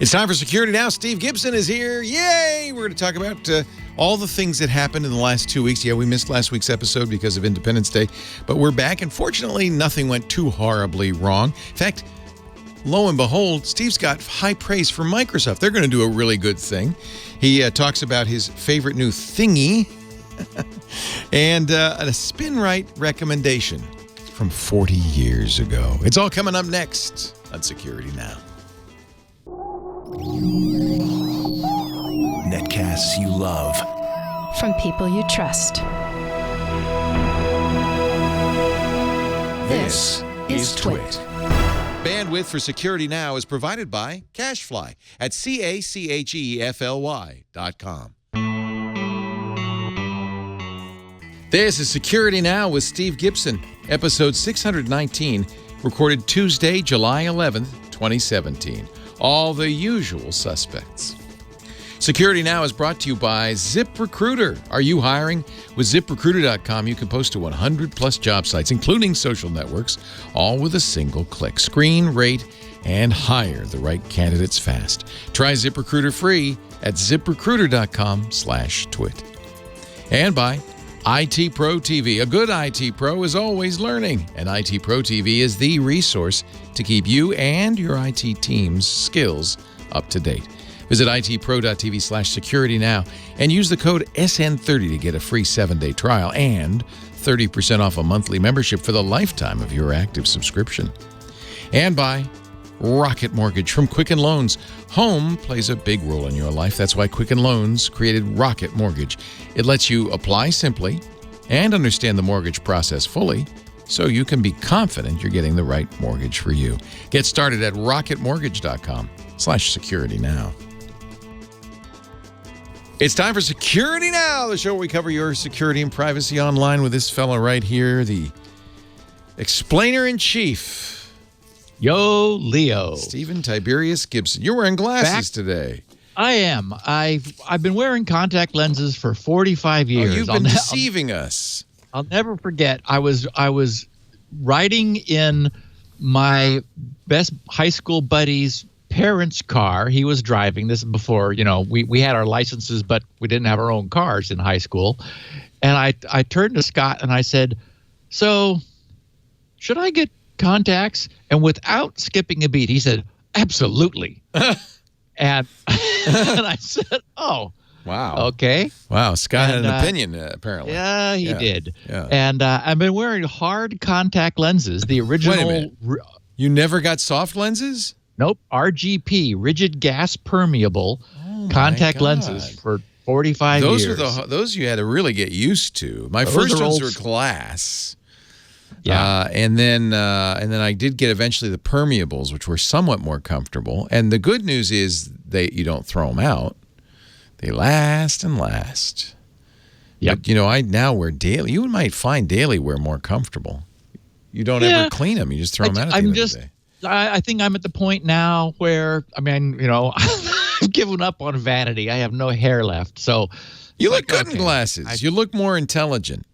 It's time for Security Now. Steve Gibson is here. Yay! We're going to talk about all the things that happened in the last 2 weeks. Yeah, we missed last week's episode because of Independence Day, but we're back, and fortunately, nothing went too horribly wrong. In fact, lo and behold, Steve's got high praise for Microsoft. They're going to do a really good thing. He talks about his favorite new thingy and a Spinrite recommendation from 40 years ago. It's all coming up next on Security Now. Netcasts you love. From people you trust. This is Twit. Bandwidth for Security Now is provided by CacheFly at CacheFly.com. This is Security Now with Steve Gibson, episode 619, recorded Tuesday, July 11th, 2017. All the usual suspects. Security Now is brought to you by ZipRecruiter. Are you hiring? With ZipRecruiter.com, you can post to 100-plus job sites, including social networks, all with a single click. Screen, rate, and hire the right candidates fast. Try ZipRecruiter free at ZipRecruiter.com/twit. And by IT Pro TV. A good IT Pro is always learning, and IT Pro TV is the resource to keep you and your IT team's skills up to date. Visit itpro.tv/security now and use the code SN30 to get a free 7-day trial and 30% off a monthly membership for the lifetime of your active subscription. And by Rocket Mortgage from Quicken Loans. Home plays a big role in your life. That's why Quicken Loans created Rocket Mortgage. It lets you apply simply and understand the mortgage process fully so you can be confident you're getting the right mortgage for you. Get started at rocketmortgage.com/security now. It's time for Security Now, the show where we cover your security and privacy online with this fella right here, the explainer-in-chief. Yo, Leo. Stephen Tiberius Gibson. You're wearing glasses today. I am. I've been wearing contact lenses for 45 years. Oh, you've been deceiving us. I'll never forget. I was riding in my best high school buddy's parents' car. He was driving. This is before, we had our licenses, but we didn't have our own cars in high school. And I turned to Scott and I said, "So, should I get contacts?" And without skipping a beat, he said, "Absolutely." and I said, "Oh, wow, okay, wow." Scott had an opinion, apparently. Yeah, he did. Yeah. And I've been wearing hard contact lenses. The original. Wait a minute. You never got soft lenses? Nope. RGP, rigid gas permeable contact lenses for 45 years. Those you had to really get used to. My first ones were glass. Yeah, and then I did get eventually the permeables, which were somewhat more comfortable. And the good news is you don't throw them out; they last and last. Yep. But I now wear daily. You might find daily wear more comfortable. You don't ever clean them; you just throw them out at the end of the day. I think I'm at the point now where I've given up on vanity. I have no hair left, so you look good in glasses. You look more intelligent.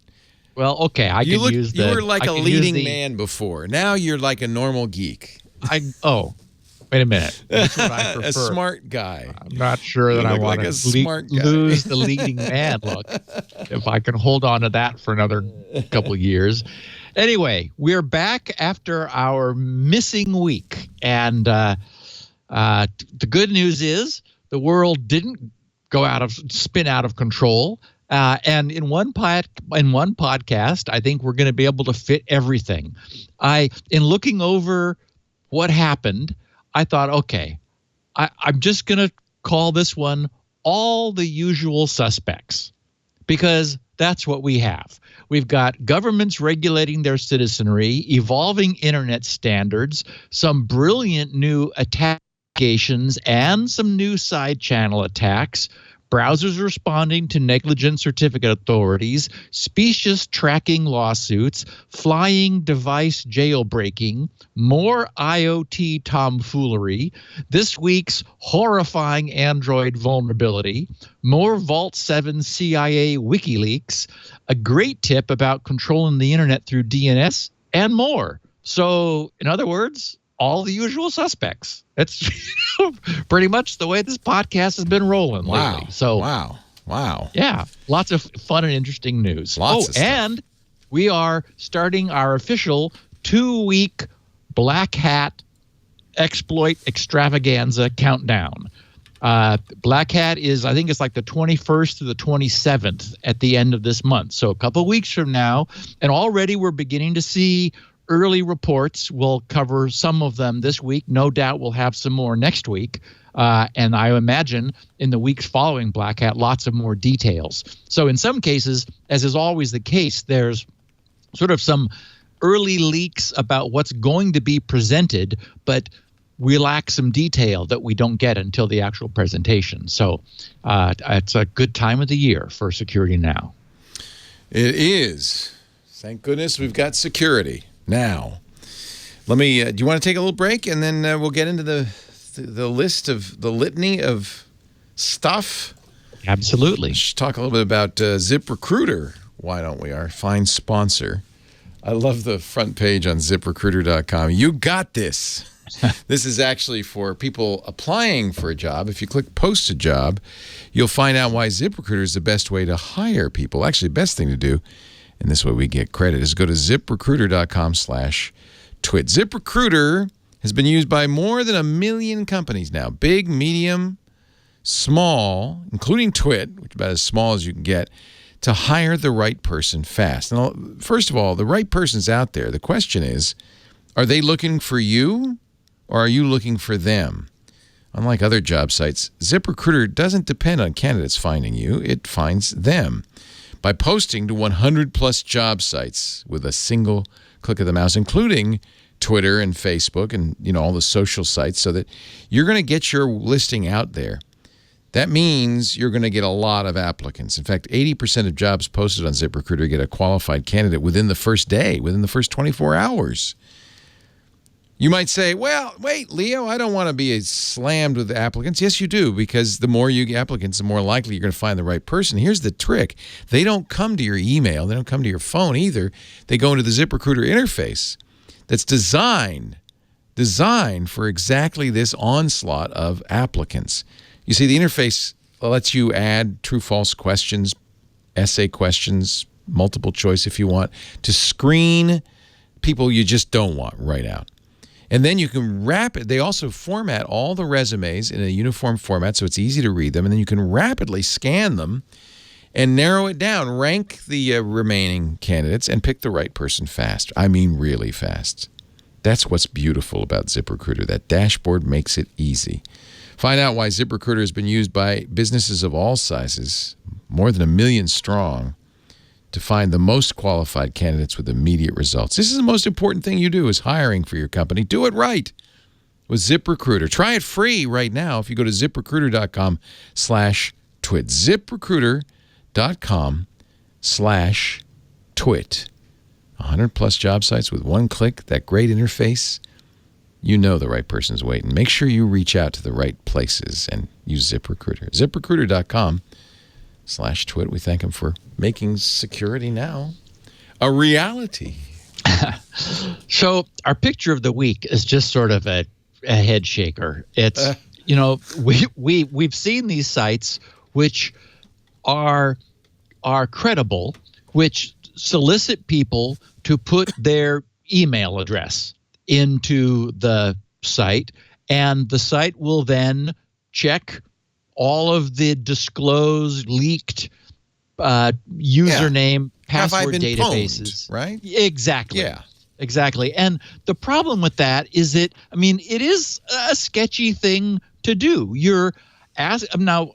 Well, okay, you were like a leading man before. Now you're like a normal geek. Wait a minute. That's what I prefer. A smart guy. I'm not sure that I want to lose the leading man look if I can hold on to that for another couple years. Anyway, we're back after our missing week, and the good news is the world didn't spin out of control. And in one podcast, I think we're going to be able to fit everything. In looking over what happened, I thought, okay, I'm just going to call this one All the Usual Suspects, because that's what we have. We've got governments regulating their citizenry, evolving internet standards, some brilliant new attackations, and some new side channel attacks, browsers responding to negligent certificate authorities, specious tracking lawsuits, flying device jailbreaking, more IoT tomfoolery, this week's horrifying Android vulnerability, more Vault7 CIA Wikileaks, a great tip about controlling the internet through DNS, and more. So, in other words, all the usual suspects. That's pretty much the way this podcast has been rolling lately. So wow. Yeah, lots of fun and interesting news. Lots of stuff. And we are starting our official 2-week BlackHat exploit extravaganza countdown. BlackHat is, I think it's like the 21st to the 27th at the end of this month. So a couple of weeks from now, and already we're beginning to see early reports. We'll cover some of them this week. No doubt we'll have some more next week. And I imagine in the weeks following BlackHat, lots of more details. So in some cases, as is always the case, there's sort of some early leaks about what's going to be presented, but we lack some detail that we don't get until the actual presentation. So it's a good time of the year for Security Now. It is. Thank goodness we've got security now. Let me. Do you want to take a little break, and then we'll get into the list of the litany of stuff? Absolutely. Let's talk a little bit about ZipRecruiter. Why don't we? Our fine sponsor. I love the front page on ZipRecruiter.com. You got this. This is actually for people applying for a job. If you click Post a Job, you'll find out why ZipRecruiter is the best way to hire people. Actually, the best thing to do, and this way we get credit, is go to ZipRecruiter.com/twit. ZipRecruiter has been used by more than 1 million companies now, big, medium, small, including Twit, which is about as small as you can get, to hire the right person fast. Now, first of all, the right person's out there. The question is, are they looking for you? Or are you looking for them? Unlike other job sites, ZipRecruiter doesn't depend on candidates finding you. It finds them by posting to 100-plus job sites with a single click of the mouse, including Twitter and Facebook and all the social sites, so that you're going to get your listing out there. That means you're going to get a lot of applicants. In fact, 80% of jobs posted on ZipRecruiter get a qualified candidate within the first day, within the first 24 hours. You might say, well, wait, Leo, I don't want to be slammed with applicants. Yes, you do, because the more you get applicants, the more likely you're going to find the right person. Here's the trick. They don't come to your email. They don't come to your phone either. They go into the ZipRecruiter interface that's designed for exactly this onslaught of applicants. You see, the interface lets you add true-false questions, essay questions, multiple choice if you want, to screen people you just don't want right out. And then you can they also format all the resumes in a uniform format so it's easy to read them, and then you can rapidly scan them and narrow it down, rank the remaining candidates, and pick the right person fast. I mean really fast. That's what's beautiful about ZipRecruiter. That dashboard makes it easy. Find out why ZipRecruiter has been used by businesses of all sizes, more than 1 million strong, to find the most qualified candidates with immediate results. This is the most important thing you do, is hiring for your company. Do it right with ZipRecruiter. Try it free right now if you go to ZipRecruiter.com/twit. ZipRecruiter.com/twit. 100-plus job sites with one click, that great interface. You know the right person's waiting. Make sure you reach out to the right places and use ZipRecruiter. ZipRecruiter.com/twit. We thank him for making Security Now a reality. So our picture of the week is just sort of a head shaker. It's we've seen these sites which are credible, which solicit people to put their email address into the site, and the site will then check all of the disclosed, leaked username, password databases. Pwned, right? Exactly. Yeah. Exactly. And the problem with that is that, it is a sketchy thing to do. Now,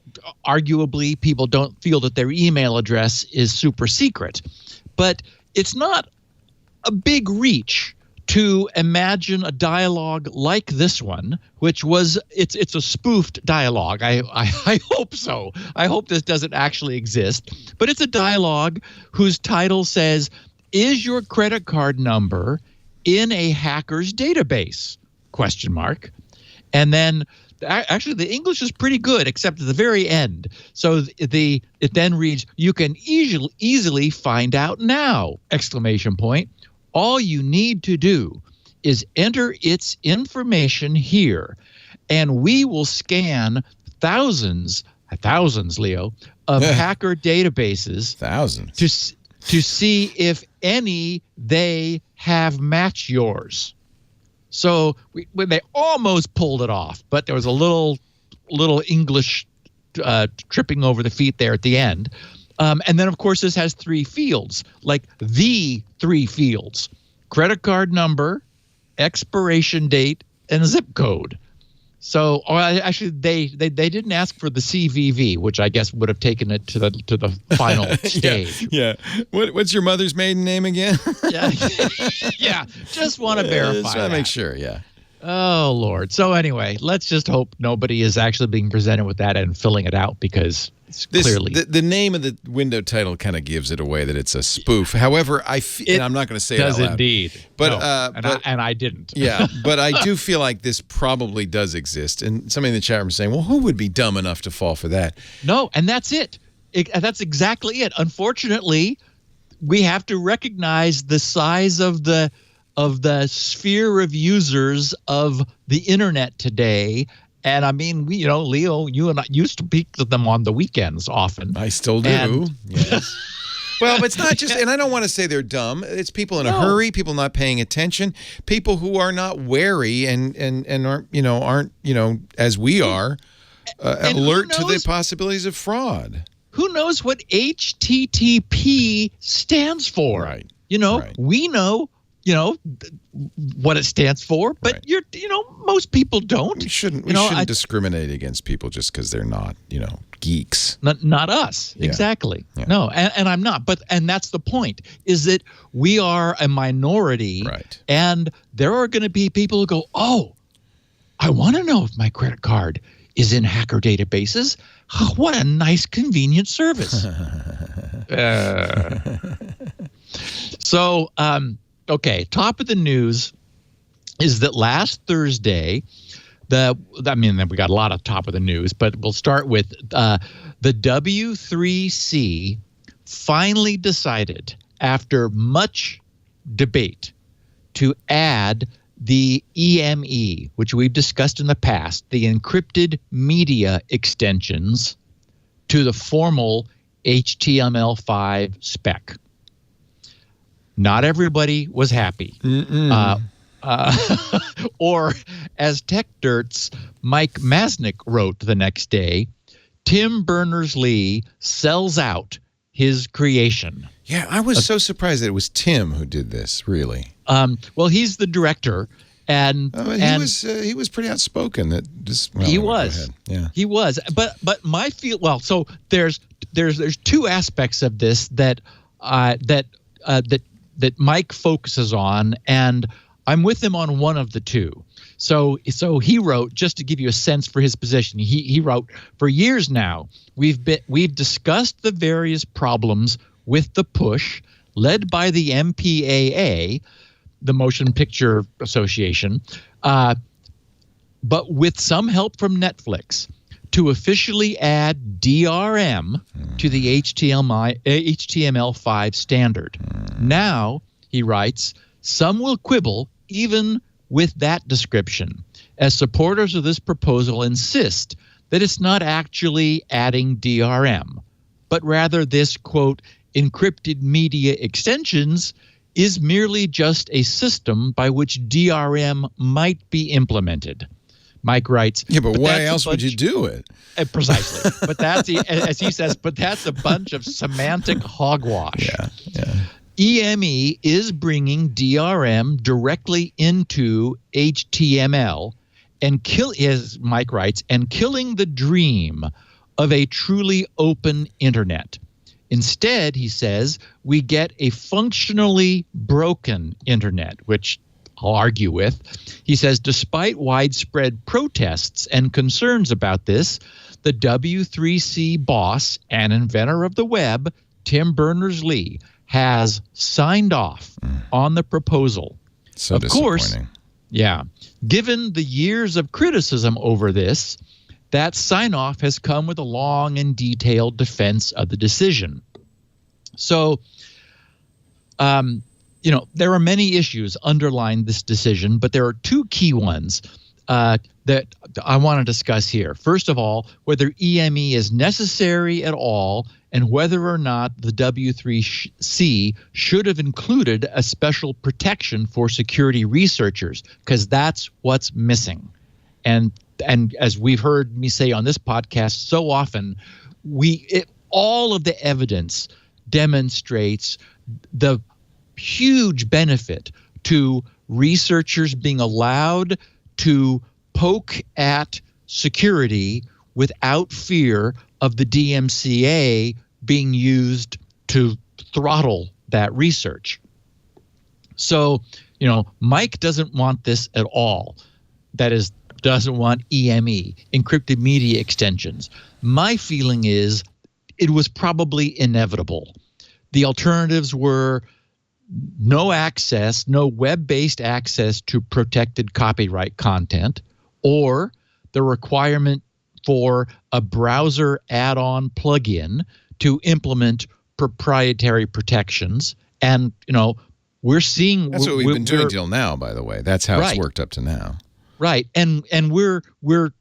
arguably, people don't feel that their email address is super secret, but it's not a big reach to imagine a dialogue like this one, which was it's a spoofed dialogue. I hope so. I hope this doesn't actually exist, but it's a dialogue whose title says, "Is your credit card number in a hacker's database?" ? And then actually the English is pretty good, except at the very end. So it then reads, "You can easily find out now!" ! All you need to do is enter its information here, and we will scan thousands, Leo, of hacker databases. Thousands. To see if any they have matched yours. So they almost pulled it off, but there was a little English tripping over the feet there at the end. And then, of course, this has 3 fields, like the 3 fields: credit card number, expiration date, and zip code. So actually, they didn't ask for the CVV, which I guess would have taken it to the final stage. Yeah. What's your mother's maiden name again? Yeah. Just want to verify. Just want to make sure. Yeah. Oh Lord. So anyway, let's just hope nobody is actually being presented with that and filling it out, because it's clearly the name of the window title kind of gives it away that it's a spoof. However, and I'm not going to say it out loud. Indeed. But no, and I didn't. Yeah, but I do feel like this probably does exist. And somebody in the chat room is saying, "Well, who would be dumb enough to fall for that?" No, and that's it. That's exactly it. Unfortunately, we have to recognize the size of the sphere of users of the internet today. And I mean, Leo, you and I used to speak to them on the weekends often. I still do. Yes. Well, but it's not just, and I don't want to say they're dumb. It's people in a hurry, people not paying attention, people who are not wary and aren't as we are, alert to the possibilities of fraud. Who knows what HTTP stands for? Right. Right. We know. What it stands for, but most people don't. We shouldn't discriminate against people just because they're not, geeks. Not us. Yeah. Exactly. Yeah. No, and I'm not. And that's the point, is that we are a minority. Right. And there are going to be people who go, oh, I want to know if my credit card is in hacker databases. Oh, what a nice, convenient service. So, okay, top of the news is that last Thursday, we got a lot of top of the news, but we'll start with the W3C finally decided, after much debate, to add the EME, which we've discussed in the past, the encrypted media extensions, to the formal HTML5 spec. Not everybody was happy. Or, as Tech Dirt's Mike Masnick wrote the next day, Tim Berners-Lee sells out his creation. Yeah, I was so surprised that it was Tim who did this, really. Well, he's the director, and he was pretty outspoken. He was. Yeah, he was. But my feel. Well, so there's 2 aspects of this that Mike focuses on, and I'm with him on one of the 2. So he wrote, just to give you a sense for his position, he wrote, for years now, we've discussed the various problems with the push led by the MPAA, the Motion Picture Association, but with some help from Netflix, to officially add DRM to the HTML5 standard. Now, he writes, some will quibble even with that description, as supporters of this proposal insist that it's not actually adding DRM, but rather this, quote, encrypted media extensions is merely just a system by which DRM might be implemented. Mike writes, yeah, but why else would you do it? Precisely. But that's, as he says, but that's a bunch of semantic hogwash. Yeah. EME is bringing DRM directly into HTML and as Mike writes, and killing the dream of a truly open internet. Instead, he says, we get a functionally broken internet, which I'll argue with. He says, despite widespread protests and concerns about this, the W3C boss and inventor of the web, Tim Berners-Lee, has signed off on the proposal. So of course, given the years of criticism over this, that sign-off has come with a long and detailed defense of the decision. So, there are many issues underlying this decision, but there are two key ones that I want to discuss here. First of all, whether EME is necessary at all, and whether or not the W3C should have included a special protection for security researchers, because that's what's missing. And as we've heard me say on this podcast so often, all of the evidence demonstrates the huge benefit to researchers being allowed to poke at security without fear of the DMCA being used to throttle that research. So, Mike doesn't want this at all. That is, doesn't want EME, encrypted media extensions. My feeling is it was probably inevitable. The alternatives were no access, no web-based access to protected copyright content, or the requirement for a browser add-on plugin to implement proprietary protections. And, we're seeing... That's what we've been doing till now, by the way. That's how it's worked up to now. Right. And we're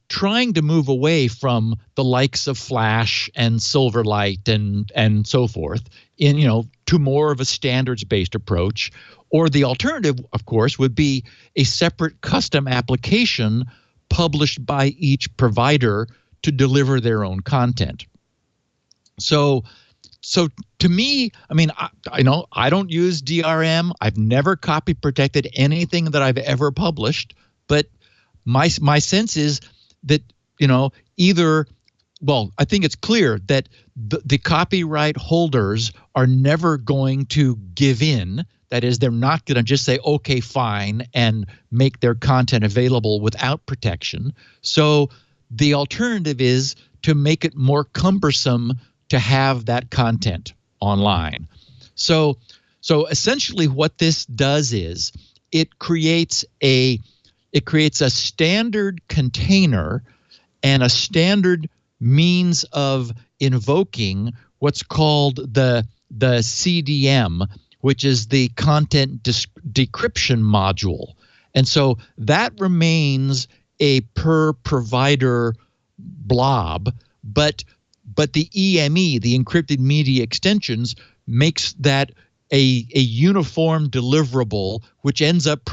trying to move away from the likes of Flash and Silverlight and so forth to more of a standards-based approach. Or the alternative, of course, would be a separate custom application published by each provider to deliver their own content. So to me, I don't use DRM. I've never copy protected anything that I've ever published, but my sense is that, I think it's clear that the copyright holders are never going to give in. That is, they're not going to just say, okay, fine, and make their content available without protection. So the alternative is to make it more cumbersome to have that content online. So essentially what this does is it creates a standard container and a standard means of invoking what's called the CDM, which is the content decryption module. And so that remains a per provider blob, but the EME, the encrypted media extensions, makes that a uniform deliverable, which ends up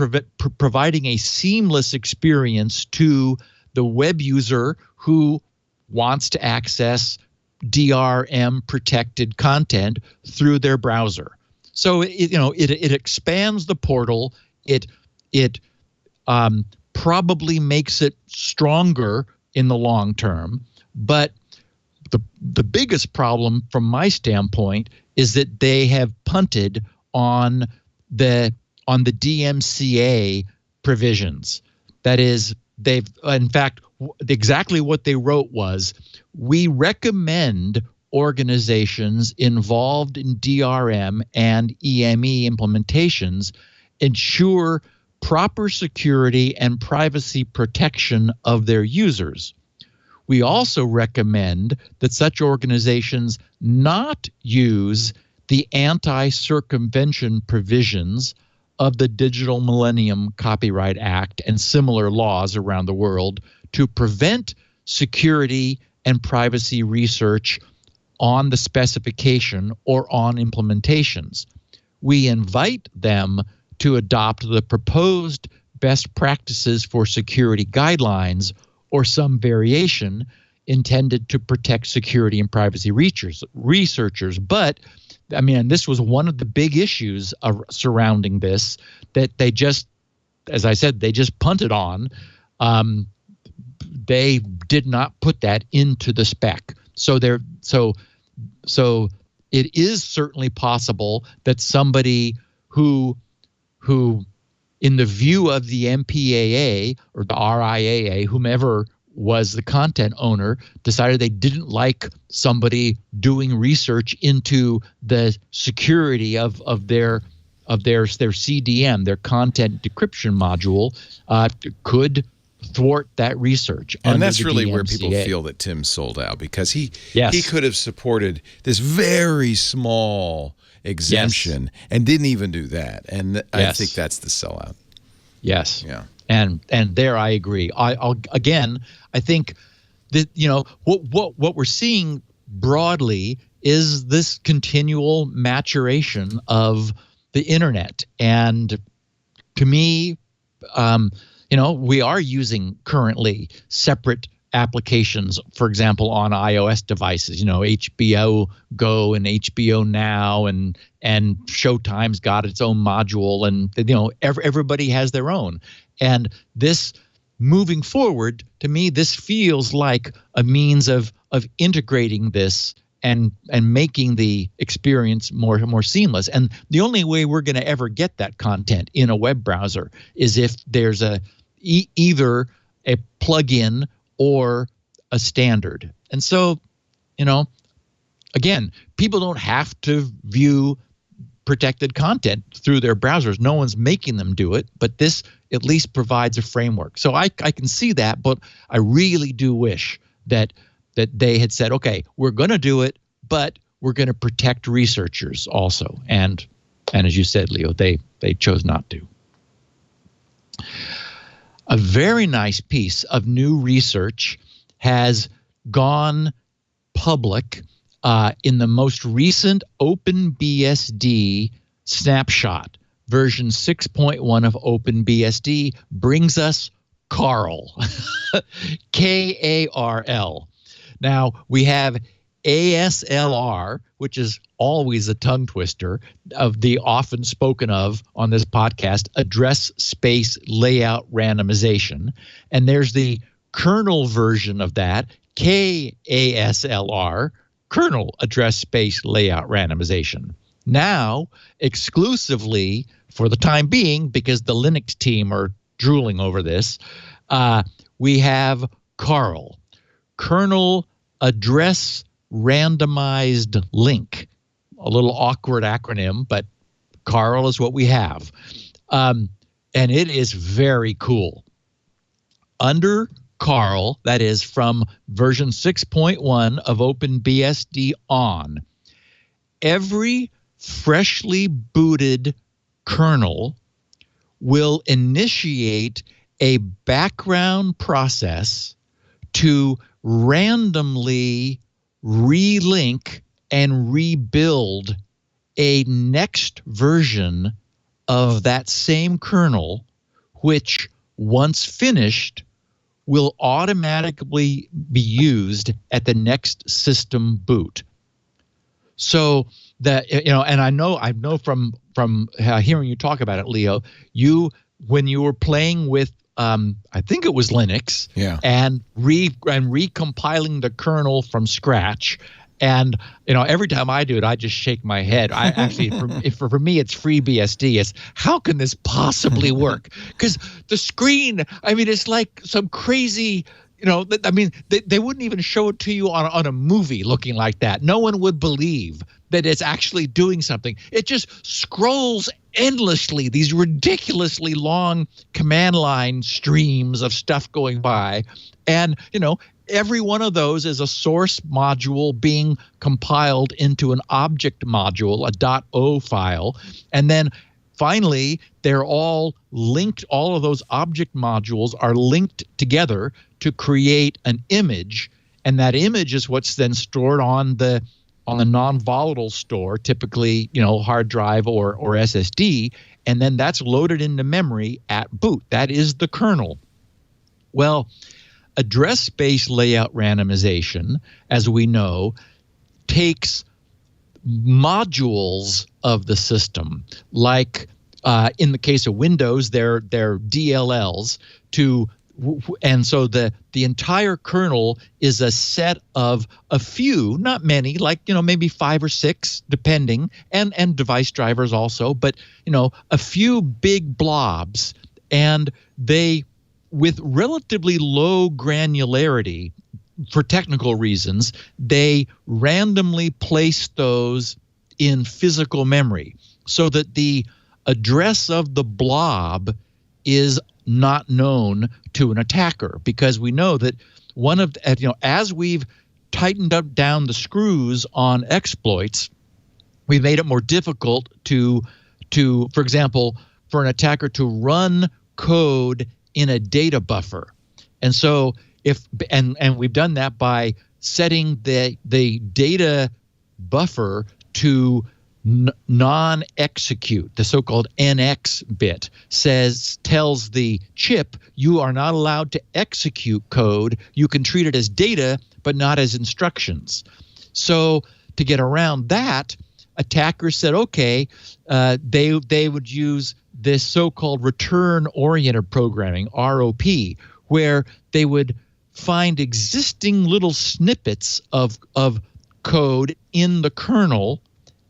providing a seamless experience to the web user who wants to access DRM protected content through their browser. So it expands the portal. It probably makes it stronger in the long term, but the biggest problem from my standpoint is that they have punted on the DMCA provisions. That is, they've in fact exactly what they wrote was, we recommend organizations involved in DRM and EME implementations ensure proper security and privacy protection of their users. We also recommend that such organizations not use the anti-circumvention provisions of the Digital Millennium Copyright Act and similar laws around the world to prevent security and privacy research on the specification or on implementations. We invite them to adopt the proposed best practices for security guidelines or some variation intended to protect security and privacy researchers. But, this was one of the big issues surrounding this, that they just, as I said, they just punted on. They did not put that into the spec. So it is certainly possible that somebody who in the view of the MPAA or the RIAA, whomever was the content owner, decided they didn't like somebody doing research into the security of their CDM, their content decryption module, could thwart that research. And that's really where people feel that Tim sold out, because he could have supported this very small exemption and didn't even do that. And I think that's the sellout. Yes. Yeah. And there I agree. I think that, you know, what we're seeing broadly is this continual maturation of the internet. And to me, you know, we are using currently separate applications, for example, on iOS devices, you know, HBO Go and HBO Now, and Showtime's got its own module, and, you know, everybody has their own. And this, moving forward, to me, this feels like a means of integrating this and making the experience more seamless. And the only way we're going to ever get that content in a web browser is if there's either a plugin or a standard. And so, you know, again, people don't have to view protected content through their browsers. No one's making them do it, but this at least provides a framework. So I can see that, but I really do wish that they had said, okay, we're going to do it, but we're going to protect researchers also. And as you said, Leo, they chose not to. A very nice piece of new research has gone public in the most recent OpenBSD snapshot. Version 6.1 of OpenBSD brings us Carl, K-A-R-L. Now, we have ASLR, which is always a tongue twister, of the often spoken of on this podcast, address space layout randomization. And there's the kernel version of that, KASLR, kernel address space layout randomization. Now, exclusively for the time being, because the Linux team are drooling over this, we have Carl, kernel address randomized link. A little awkward acronym, but Carl is what we have. And it is very cool. Under Carl, that is from version 6.1 of OpenBSD on, every freshly booted kernel will initiate a background process to randomly relink and rebuild a next version of that same kernel, which, once finished, will automatically be used at the next system boot. So that, you know, and I know from hearing you talk about it, Leo, when you were playing with I think it was Linux, and recompiling the kernel from scratch. And, you know, every time I do it, I just shake my head. I actually, for me, it's FreeBSD. It's, how can this possibly work? Because the screen, I mean, it's like some crazy, you know, I mean, they wouldn't even show it to you on a movie looking like that. No one would believe that it's actually doing something. It just scrolls endlessly, these ridiculously long command line streams of stuff going by. And, you know, every one of those is a source module being compiled into an object module, a .o file. And then finally, they're all linked. All of those object modules are linked together to create an image. And that image is what's then stored on the non-volatile store, typically, you know, hard drive or SSD. And then that's loaded into memory at boot. That is the kernel. Well, address space layout randomization, as we know, takes modules of the system, like in the case of Windows, they're DLLs, and so the entire kernel is a set of a few, not many, like, you know, maybe 5 or 6, depending, and device drivers also, but, you know, a few big blobs, and they, with relatively low granularity, for technical reasons, they randomly place those in physical memory so that the address of the blob is not known to an attacker, because we know that as we've tightened up down the screws on exploits, we've made it more difficult to for example, for an attacker to run code in a data buffer. And so and we've done that by setting the data buffer to non-execute. The so-called NX bit tells the chip you are not allowed to execute code. You can treat it as data, but not as instructions. So to get around that, attackers said, okay, they would use this so-called return-oriented programming, ROP, where they would find existing little snippets of code in the kernel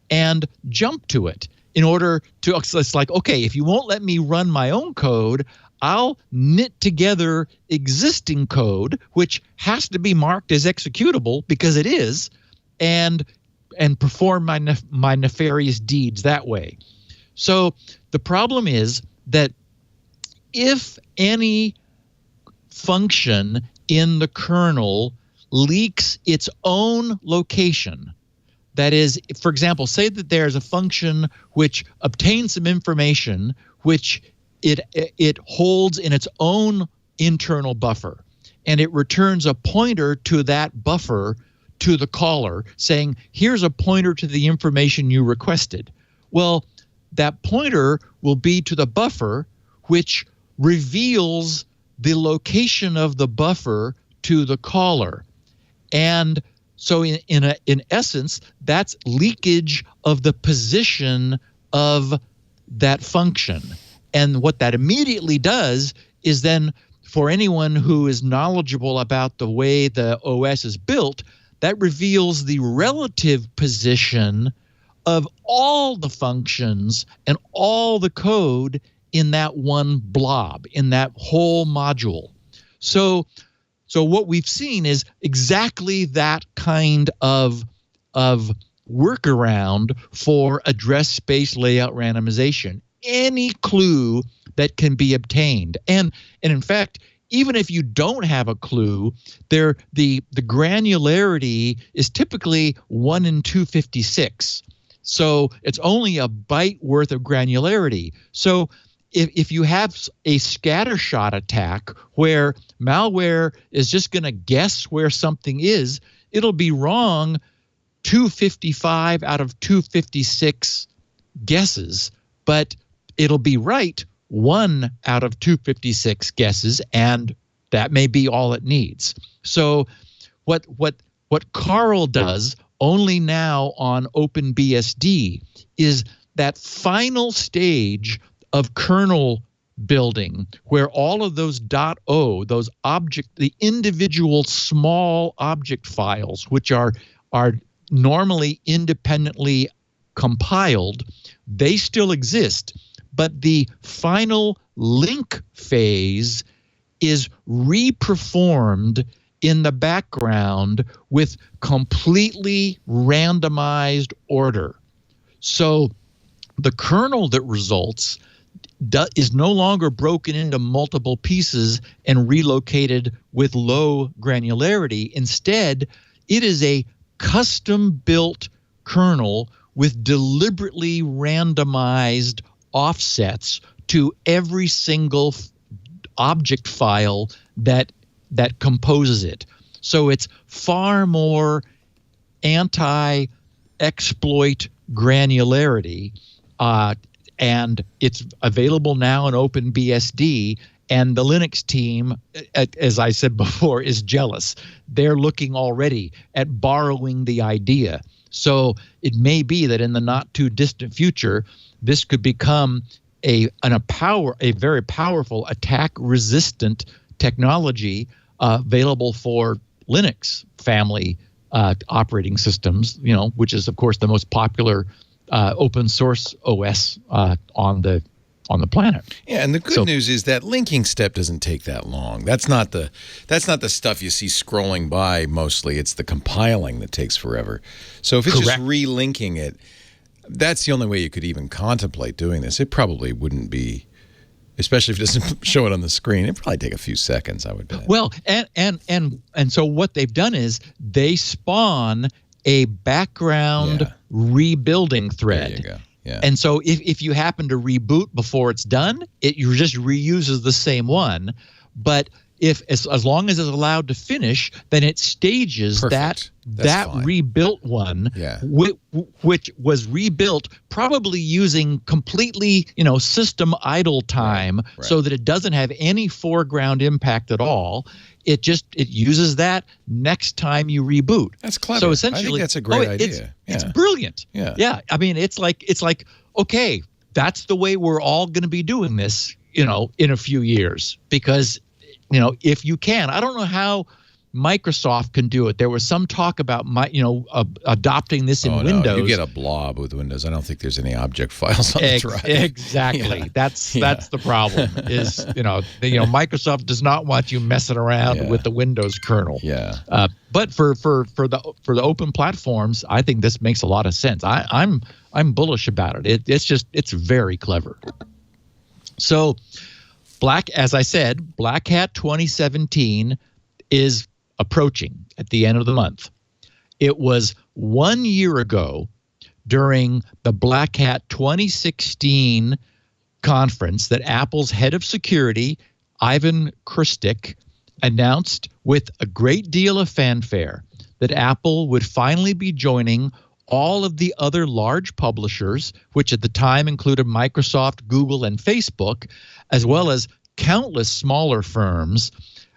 and jump to it in order to, it's like, okay, if you won't let me run my own code, I'll knit together existing code, which has to be marked as executable because it is, and perform my nefarious deeds that way. So the problem is that if any function in the kernel leaks its own location, that is, for example, say that there's a function which obtains some information which it holds in its own internal buffer, and it returns a pointer to that buffer to the caller saying, here's a pointer to the information you requested. Well, that pointer will be to the buffer, which reveals the location of the buffer to the caller. And so in essence, that's leakage of the position of that function. And what that immediately does is then, for anyone who is knowledgeable about the way the OS is built, that reveals the relative position of all the functions and all the code in that one blob, in that whole module. So what we've seen is exactly that kind of workaround for address space layout randomization. Any clue that can be obtained. And in fact, even if you don't have a clue, the granularity is typically 1 in 256. So it's only a byte worth of granularity. So if you have a scattershot attack where malware is just going to guess where something is, it'll be wrong 255 out of 256 guesses, but it'll be right 1 out of 256 guesses, and that may be all it needs. So what Carl does only now on OpenBSD is that final stage of kernel building where all of those .o, those the individual small object files, which are normally independently compiled, they still exist. But the final link phase is reperformed in the background with completely randomized order. So the kernel that results is no longer broken into multiple pieces and relocated with low granularity. Instead, it is a custom-built kernel with deliberately randomized offsets to every single object file that composes it. So it's far more anti-exploit granularity, and it's available now in OpenBSD. And the Linux team, as I said before, is jealous. They're looking already at borrowing the idea. So it may be that in the not too distant future, this could become a very powerful attack-resistant technology available for Linux family operating systems, which is, of course, the most popular open source OS on the planet. Yeah, and the good news is that linking step doesn't take that long. That's not the stuff you see scrolling by mostly. It's the compiling that takes forever. So if it's just relinking it, that's the only way you could even contemplate doing this. It probably wouldn't be Especially if it doesn't show it on the screen. It'd probably take a few seconds, I would bet. Well, and so what they've done is they spawn a background rebuilding thread. There you go. Yeah. And so if you happen to reboot before it's done, it just reuses the same one. But as long as it's allowed to finish, then it stages that fine. rebuilt one, which was rebuilt probably using completely system idle time, so that it doesn't have any foreground impact at all. It uses that next time you reboot. That's clever. So essentially, I think that's a great idea. It's brilliant. Yeah. I mean, it's like okay, that's the way we're all going to be doing this, in a few years, because if you can. I don't know how Microsoft can do it. There was some talk about adopting this in Windows. No, you get a blob with Windows. I don't think there's any object files on the drive. Exactly. Yeah. That's the problem. Is Microsoft does not want you messing around with the Windows kernel. Yeah. But for the open platforms, I think this makes a lot of sense. I'm bullish about it. It's very clever. So, as I said, BlackHat 2017 is approaching at the end of the month. It was 1 year ago during the BlackHat 2016 conference that Apple's head of security, Ivan Kristic, announced with a great deal of fanfare that Apple would finally be joining all of the other large publishers, which at the time included Microsoft, Google, and Facebook, as well as countless smaller firms.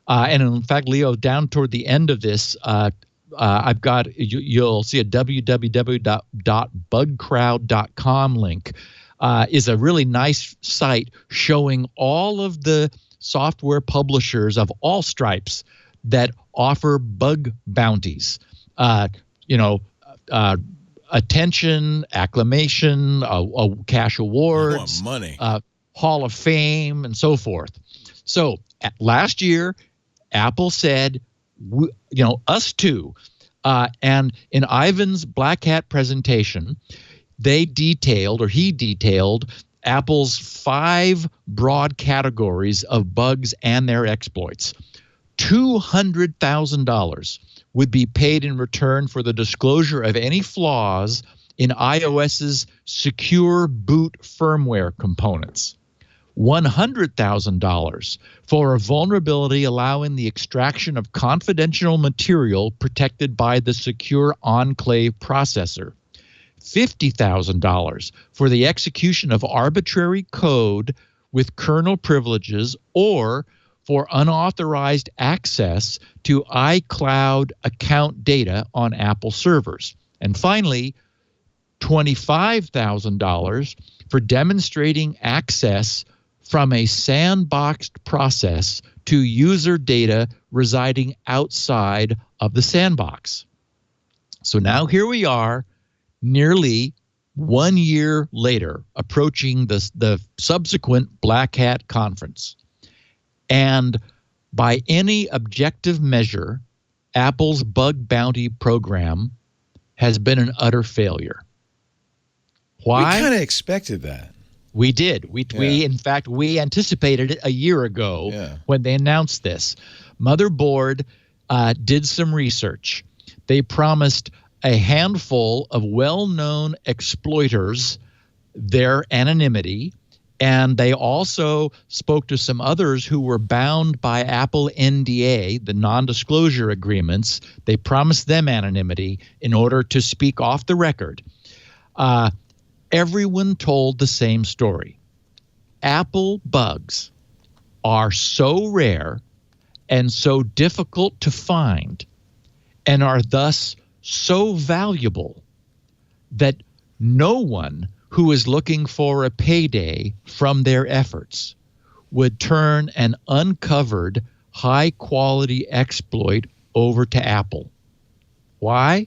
And in fact, Leo, down toward the end of this, I've got, you'll see a www.bugcrowd.com link. Is a really nice site showing all of the software publishers of all stripes that offer bug bounties. Attention, acclamation, cash awards, money, Hall of Fame, and so forth. So last year, Apple said, us too. And in Ivan's BlackHat presentation, he detailed Apple's 5 broad categories of bugs and their exploits. $200,000 would be paid in return for the disclosure of any flaws in iOS's secure boot firmware components. $100,000 for a vulnerability allowing the extraction of confidential material protected by the secure enclave processor. $50,000 for the execution of arbitrary code with kernel privileges or for unauthorized access to iCloud account data on Apple servers. And finally, $25,000 for demonstrating access from a sandboxed process to user data residing outside of the sandbox. So now here we are, nearly 1 year later, approaching the subsequent BlackHat conference. And by any objective measure, Apple's bug bounty program has been an utter failure. Why? We kind of expected that. We did. In fact, we anticipated it a year ago when they announced this. Motherboard did some research. They promised a handful of well-known exploiters their anonymity, and they also spoke to some others who were bound by Apple NDA, the non-disclosure agreements. They promised them anonymity in order to speak off the record. Everyone told the same story. Apple bugs are so rare and so difficult to find and are thus so valuable that no one who is looking for a payday from their efforts would turn an uncovered high-quality exploit over to Apple. Why?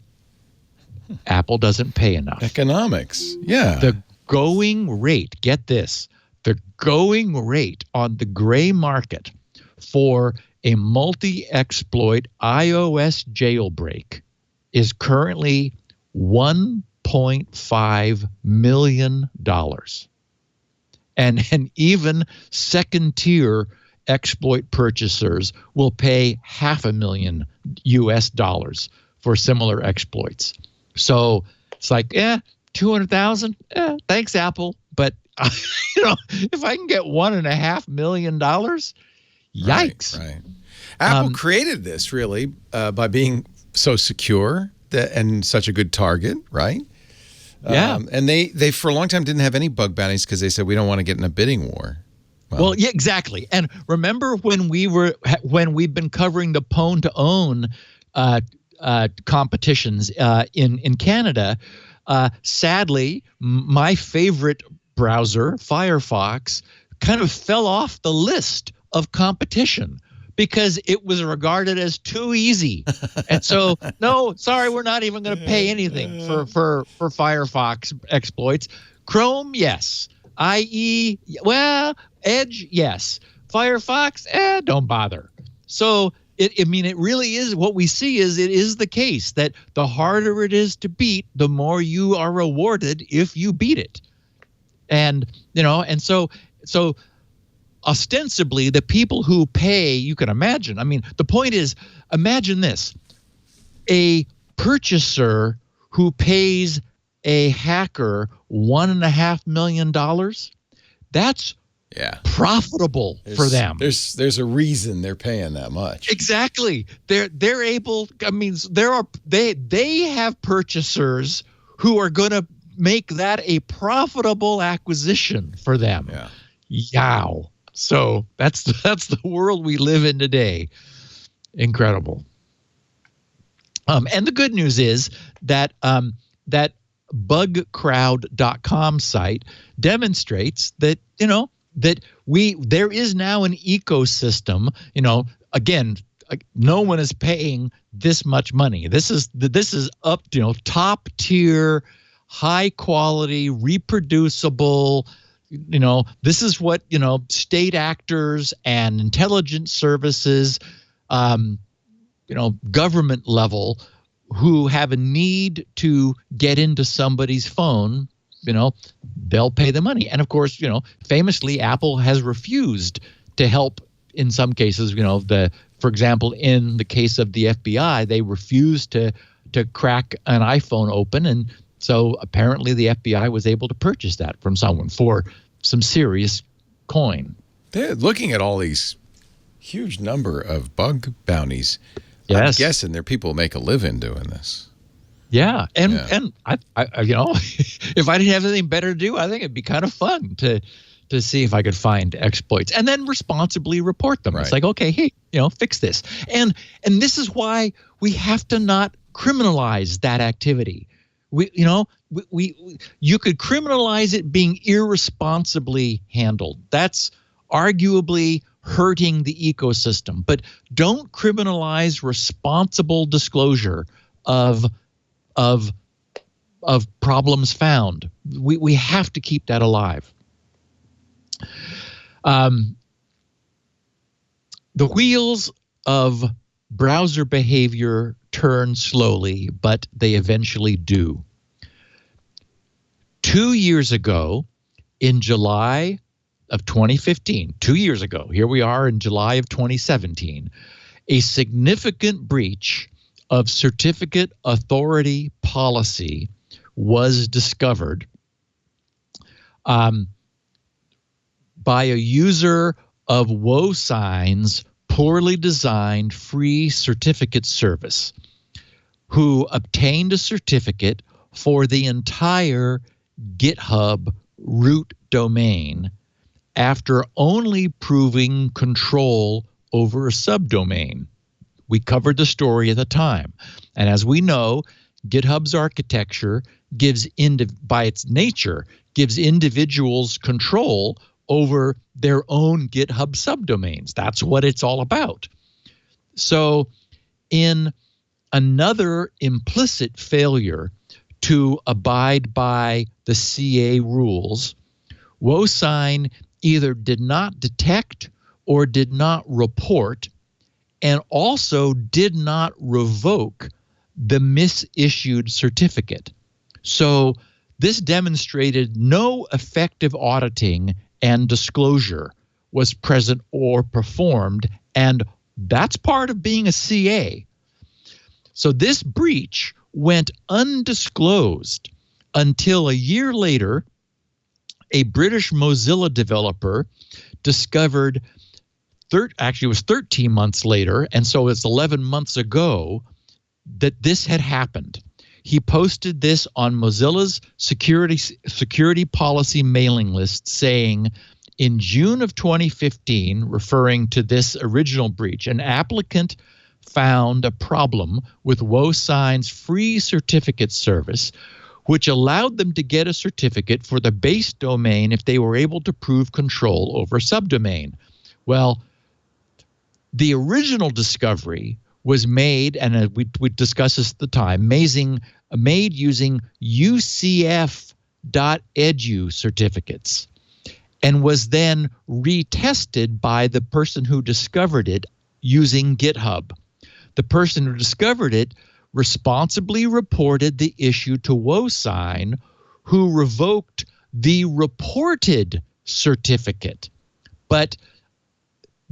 Apple doesn't pay enough. Economics, yeah. The going rate, get this, the going rate on the gray market for a multi-exploit iOS jailbreak is currently $1.5 million. And even second-tier exploit purchasers will pay $500,000 US for similar exploits. So it's like, 200,000. Thanks, Apple. But if I can get $1.5 million, yikes! Right. Apple created this really by being so secure and such a good target, right? Yeah. And they for a long time didn't have any bug bounties because they said we don't want to get in a bidding war. Well, yeah, exactly. And remember when we've been covering the pwn to own competitions in Canada. Sadly, my favorite browser, Firefox, kind of fell off the list of competition because it was regarded as too easy. And so, no, sorry, we're not even going to pay anything for Firefox exploits. Chrome, yes. IE, well, Edge, yes. Firefox, don't bother. So it really is, what we see is it is the case that the harder it is to beat, the more you are rewarded if you beat it. And, so ostensibly the people who pay, you can imagine. I mean, the point is, imagine this. A purchaser who pays a hacker $1.5 million, that's profitable for them. There's a reason they're paying that much. Exactly. They're able. I mean, they have purchasers who are going to make that a profitable acquisition for them. Yeah. Yow. So that's the world we live in today. Incredible. And the good news is that that bugcrowd.com site demonstrates that there is now an ecosystem. Again, no one is paying this much money. This is up, top tier, high quality, reproducible. This is what state actors and intelligence services, government level, who have a need to get into somebody's phone, they'll pay the money. And of course, famously, Apple has refused to help in some cases. For example, in the case of the FBI, they refused to crack an iPhone open, and so apparently the FBI was able to purchase that from someone for some serious coin. They're looking at all these huge number of bug bounties. Yes. I'm guessing there are people who make a living doing this. Yeah, and I if I didn't have anything better to do, I think it'd be kind of fun to see if I could find exploits and then responsibly report them. Right. It's like, okay, hey, fix this. And this is why we have to not criminalize that activity. You could criminalize it being irresponsibly handled. That's arguably hurting the ecosystem, but don't criminalize responsible disclosure of problems found. We have to keep that alive. The wheels of browser behavior turn slowly, but they eventually do. 2 years ago, in July of 2015, 2 years ago, here we are in July of 2017, a significant breach of certificate authority policy was discovered by a user of WoSign's poorly designed free certificate service, who obtained a certificate for the entire GitHub root domain after only proving control over a subdomain. We covered the story at the time. And as we know, GitHub's architecture by its nature, gives individuals control over their own GitHub subdomains. That's what it's all about. So in another implicit failure to abide by the CA rules, WoSign either did not detect or did not report, and also did not revoke the misissued certificate. So this demonstrated no effective auditing and disclosure was present or performed, and that's part of being a CA. So this breach went undisclosed until a year later, a British Mozilla developer discovered, actually it was 13 months later, and so it's 11 months ago, that this had happened. He posted this on Mozilla's security policy mailing list saying, in June of 2015, referring to this original breach, an applicant found a problem with WoSign's free certificate service, which allowed them to get a certificate for the base domain if they were able to prove control over subdomain. Well, the original discovery was made, and we discussed this at the time, made using UCF.edu certificates, and was then retested by the person who discovered it using GitHub. The person who discovered it responsibly reported the issue to WoSign, who revoked the reported certificate. But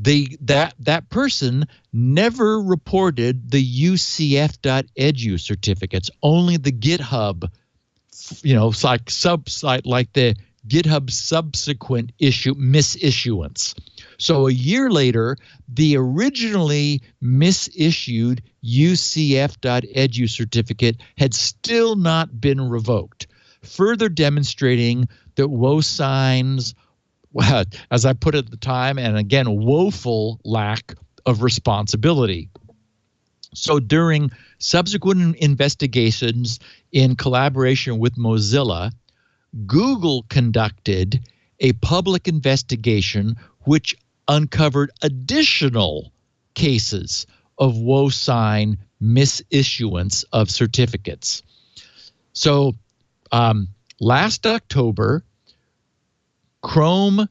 that person never reported the UCF.edu certificates, only the GitHub, it's like subsite, like the GitHub subsequent misissuance. So a year later, the originally misissued UCF.edu certificate had still not been revoked, further demonstrating that WoSign's, as I put it at the time, and again, woeful lack of responsibility. So during subsequent investigations in collaboration with Mozilla, Google conducted a public investigation which uncovered additional cases of WoSign misissuance of certificates. So last October, Chrome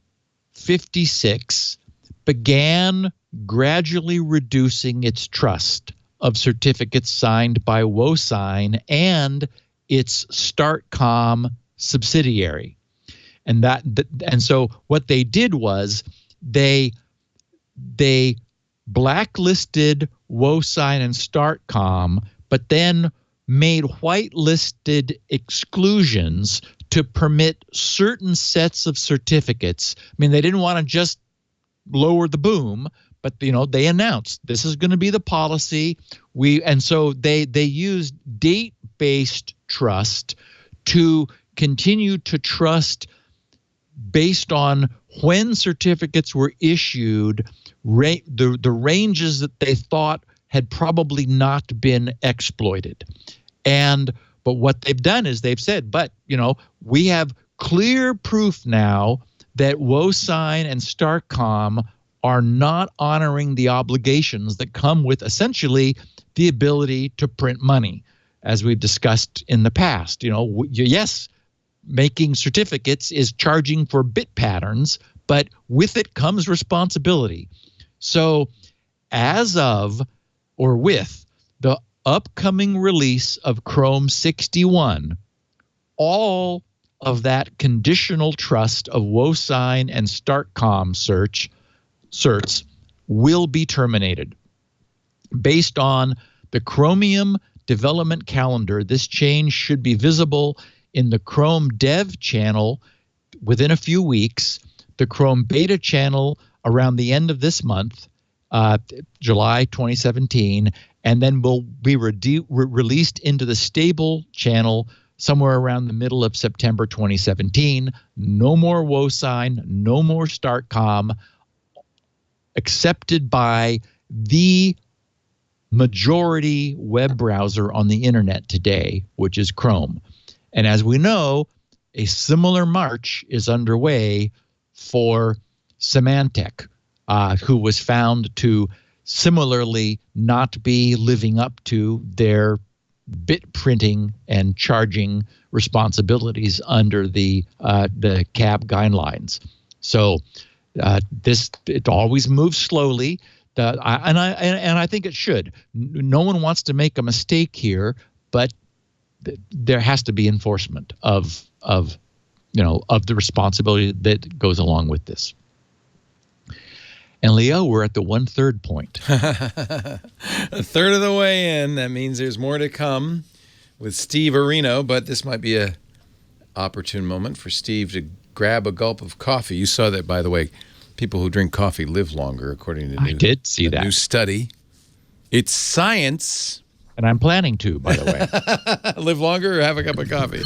56 began gradually reducing its trust of certificates signed by WoSign and its StartCom subsidiary. And so what they did was they blacklisted WoSign and StartCom, but then made whitelisted exclusions to permit certain sets of certificates. I mean, they didn't want to just lower the boom, but they announced this is going to be the policy. And so they used date-based trust to continue to trust based on when certificates were issued, the ranges that they thought had probably not been exploited. But what they've done is they've said, but we have clear proof now that WoSign and StartCom are not honoring the obligations that come with essentially the ability to print money, as we've discussed in the past. Yes, making certificates is charging for bit patterns, but with it comes responsibility. So as of, or with, the upcoming release of Chrome 61, all of that conditional trust of WoSign and StartCom certs will be terminated. Based on the Chromium development calendar, this change should be visible in the Chrome dev channel within a few weeks, the Chrome beta channel around the end of this month, July 2017, and then will be released into the stable channel somewhere around the middle of September 2017. No more WoSign, no more StartCom, accepted by the majority web browser on the internet today, which is Chrome. And as we know, a similar march is underway for Symantec, who was found to similarly not be living up to their bit printing and charging responsibilities under the CAB guidelines. So it always moves slowly. And I think it should. No one wants to make a mistake here, but there has to be enforcement of of the responsibility that goes along with this. And Leo, we're at the 1/3 point. A third of the way in. That means there's more to come with Steve Areno, but this might be a opportune moment for Steve to grab a gulp of coffee. You saw that, by the way. People who drink coffee live longer, according to I did see that new study. It's science. And I'm planning to, by the way. Live longer or have a cup of coffee?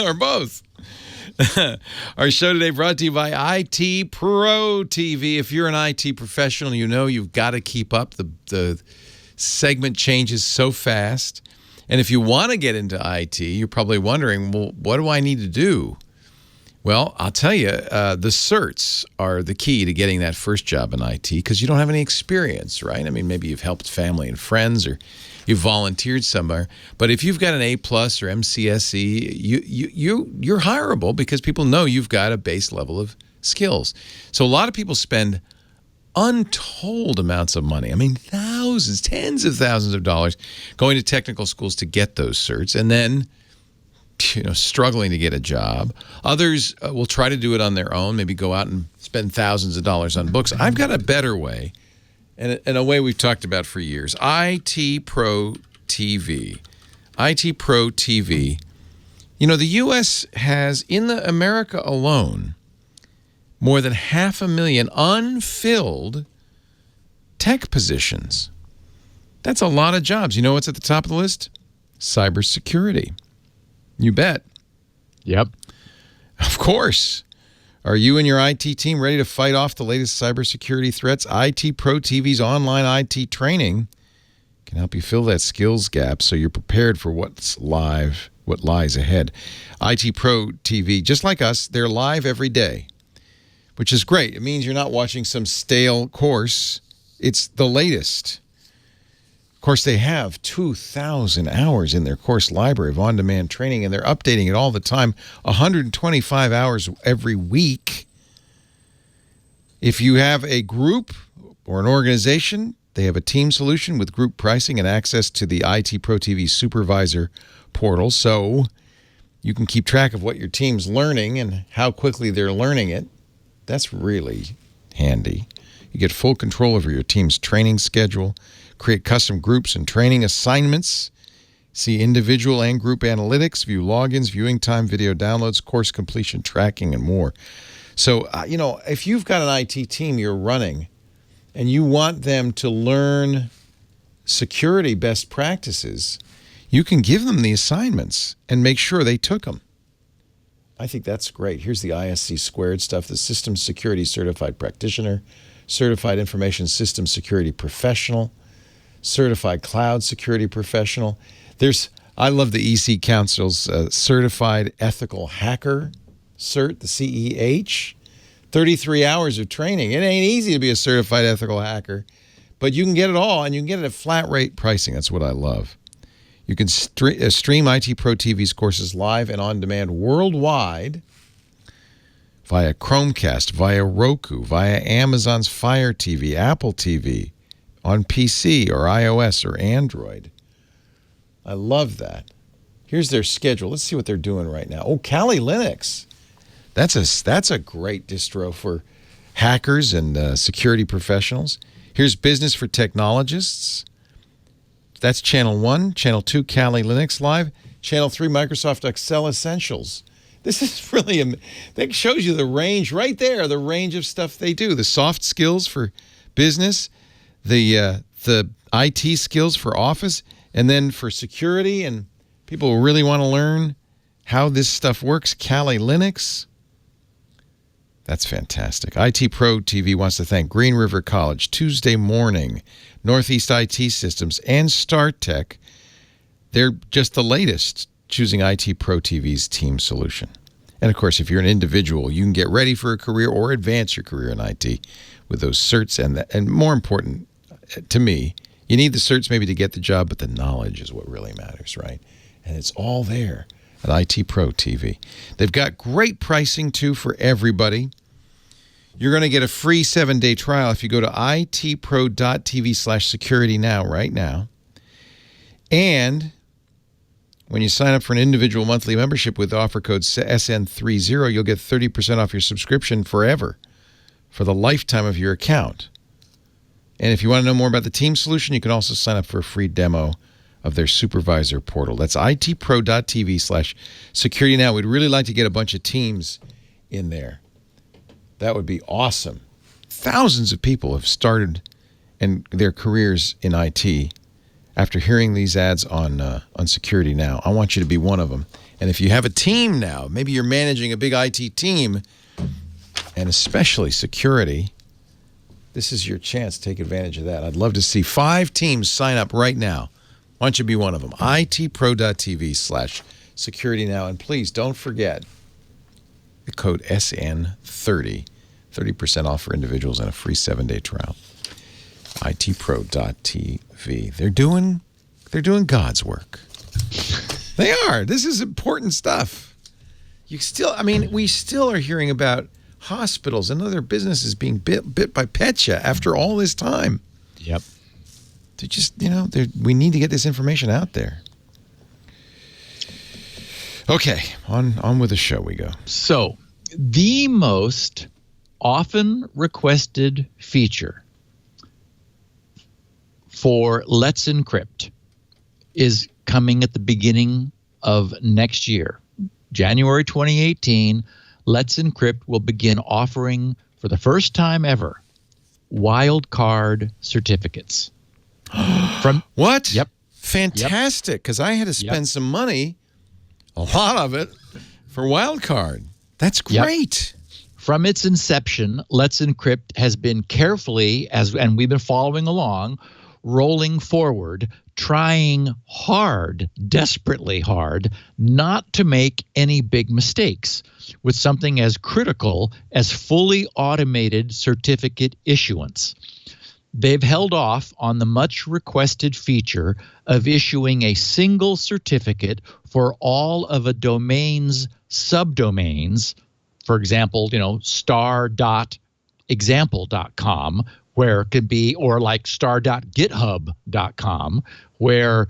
Or both. Our show today brought to you by IT Pro TV. If you're an IT professional, you know you've got to keep up. The segment changes so fast. And if you want to get into IT, you're probably wondering, well, what do I need to do? Well, I'll tell you, the certs are the key to getting that first job in IT because you don't have any experience, right? I mean, maybe you've helped family and friends or you've volunteered somewhere. But if you've got an A+ or MCSE, you're hireable because people know you've got a base level of skills. So a lot of people spend untold amounts of money. I mean, thousands, tens of thousands of dollars going to technical schools to get those certs and then struggling to get a job. Others will try to do it on their own, maybe go out and spend thousands of dollars on books. I've got a better way, and a way we've talked about for years. IT Pro TV. IT Pro TV. The U.S. has, in America alone, more than 500,000 unfilled tech positions. That's a lot of jobs. You know what's at the top of the list? Cybersecurity. You bet. Yep. Of course. Are you and your IT team ready to fight off the latest cybersecurity threats? IT Pro TV's online IT training can help you fill that skills gap so you're prepared for what lies ahead. IT Pro TV, just like us, they're live every day, which is great. It means you're not watching some stale course. It's the latest. Of course, they have 2,000 hours in their course library of on-demand training, and they're updating it all the time, 125 hours every week. If you have a group or an organization, they have a team solution with group pricing and access to the IT Pro TV Supervisor portal, so you can keep track of what your team's learning and how quickly they're learning it. That's really handy. You get full control over your team's training schedule, create custom groups and training assignments, see individual and group analytics, view logins, viewing time, video downloads, course completion tracking, and more. So, if you've got an IT team you're running and you want them to learn security best practices, you can give them the assignments and make sure they took them. I think that's great. Here's the ISC squared stuff, the System Security Certified Practitioner, Certified Information System Security Professional, Certified Cloud Security Professional. I love the EC Council's Certified Ethical Hacker Cert, the CEH. 33 hours of training. It ain't easy to be a certified ethical hacker, but you can get it all, and you can get it at flat rate pricing. That's what I love. You can stream IT Pro TV's courses live and on demand worldwide via Chromecast, via Roku, via Amazon's Fire TV, Apple TV, on PC or iOS or Android. I love that. Here's their schedule. Let's see what they're doing right now. Oh, Kali Linux. That's a great distro for hackers and security professionals. Here's Business for Technologists. That's Channel 1. Channel 2, Kali Linux Live. Channel 3, Microsoft Excel Essentials. This is really, that shows you the range right there, the range of stuff they do. The soft skills for business, the IT skills for office, and then for security and people who really want to learn how this stuff works, Kali Linux. That's fantastic. IT Pro TV wants to thank Green River College, Tuesday Morning, Northeast IT Systems, and StarTech. They're just the latest choosing IT Pro TV's team solution. And, of course, if you're an individual, you can get ready for a career or advance your career in IT with those certs. And more important to me, you need the certs maybe to get the job, but the knowledge is what really matters, right? And it's all there at IT Pro TV. They've got great pricing, too, for everybody. You're going to get a free 7-day trial if you go to itpro.tv/security now, right now. And When you sign up for an individual monthly membership with offer code SN30, you'll get 30% off your subscription forever for the lifetime of your account. And if you want to know more about the team solution, you can also sign up for a free demo of their supervisor portal. That's itpro.tv/security now. We'd really like to get a bunch of teams in there. That would be awesome. Thousands of people have started their careers in IT after hearing these ads on Security Now. I want you to be one of them. And if you have a team now, maybe you're managing a big IT team, and especially security, this is your chance to take advantage of that. I'd love to see 5 teams sign up right now. Why don't you be one of them? itpro.tv/security now. And please don't forget the code SN30, 30% off for individuals and a free 7-day trial. itpro.tv. They're doing God's work. They are. This is important stuff. We still are hearing about hospitals and other businesses being bit by Petya after all this time. Yep. They're just, we need to get this information out there. Okay, on with the show we go. So, the most often requested feature for Let's Encrypt is coming at the beginning of next year. January 2018, Let's Encrypt will begin offering, for the first time ever, wildcard certificates. What? Yep. Fantastic, because I had to spend some money, a lot of it, for wildcard. That's great. Yep. From its inception, Let's Encrypt has been carefully, and we've been following along, rolling forward, trying hard, desperately hard, not to make any big mistakes with something as critical as fully automated certificate issuance. They've held off on the much requested feature of issuing a single certificate for all of a domain's subdomains. For example, star.example.com, where it could be, or like star.github.com, where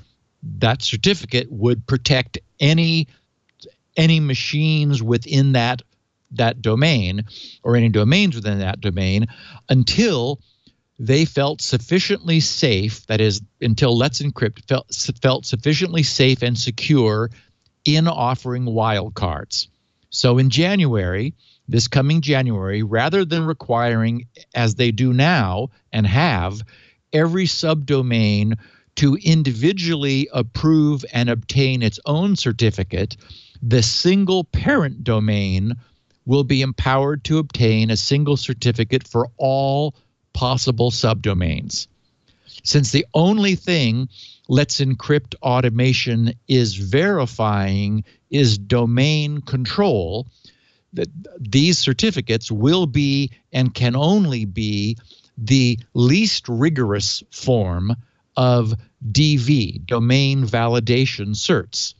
that certificate would protect any machines within that domain, or any domains within that domain, until they felt sufficiently safe, that is, until Let's Encrypt felt sufficiently safe and secure in offering wildcards. So in January, this coming January, rather than requiring, as they do now and have, every subdomain to individually approve and obtain its own certificate, the single parent domain will be empowered to obtain a single certificate for all possible subdomains. Since the only thing Let's Encrypt automation is verifying is domain control, that these certificates will be and can only be the least rigorous form of DV, domain validation certs.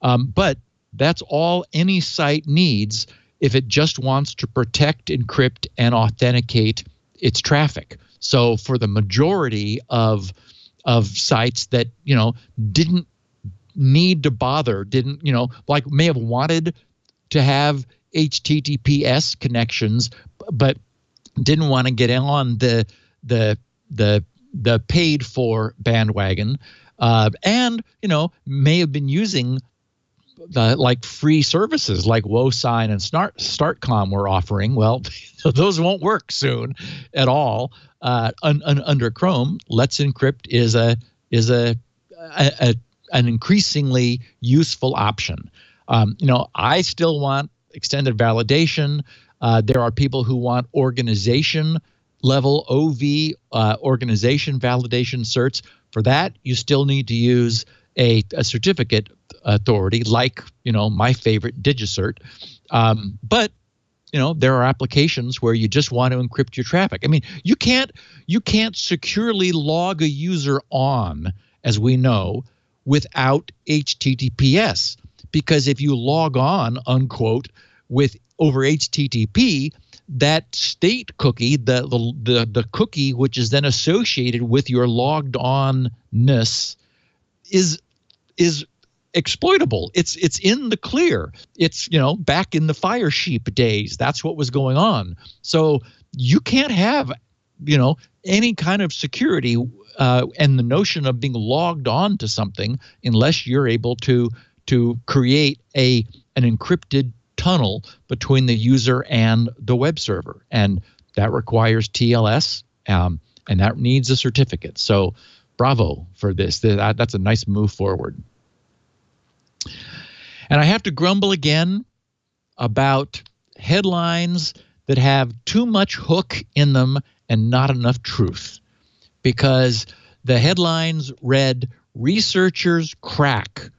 But that's all any site needs if it just wants to protect, encrypt, and authenticate its traffic. So for the majority of sites that didn't need to bother, may have wanted to have HTTPS connections, but didn't want to get on the paid for bandwagon, and may have been using like free services like WoSign and StartCom were offering. Well, those won't work soon at all. Under Chrome, Let's Encrypt is an increasingly useful option. I still want extended validation. There are people who want organization level OV, organization validation certs. For that, you still need to use a certificate authority like, my favorite DigiCert. But there are applications where you just want to encrypt your traffic. I mean, you can't securely log a user on, as we know, without HTTPS, because if you log on, unquote, with over HTTP, that state cookie, the cookie which is then associated with your logged onness, is exploitable. It's in the clear. It's, back in the fire sheep days, that's what was going on. So you can't have, any kind of security and the notion of being logged on to something unless you're able to create an encrypted tunnel between the user and the web server. And that requires TLS, and that needs a certificate. So bravo for this. That's a nice move forward. And I have to grumble again about headlines that have too much hook in them and not enough truth, because the headlines read, researchers crack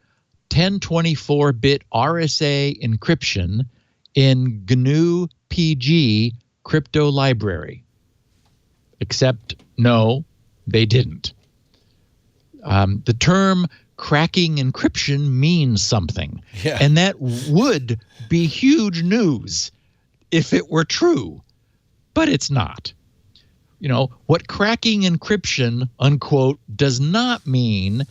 1024-bit RSA encryption in GNU PG crypto library. Except, no, they didn't. The term cracking encryption means something. Yeah. And that would be huge news if it were true, but it's not. What cracking encryption, unquote, does not mean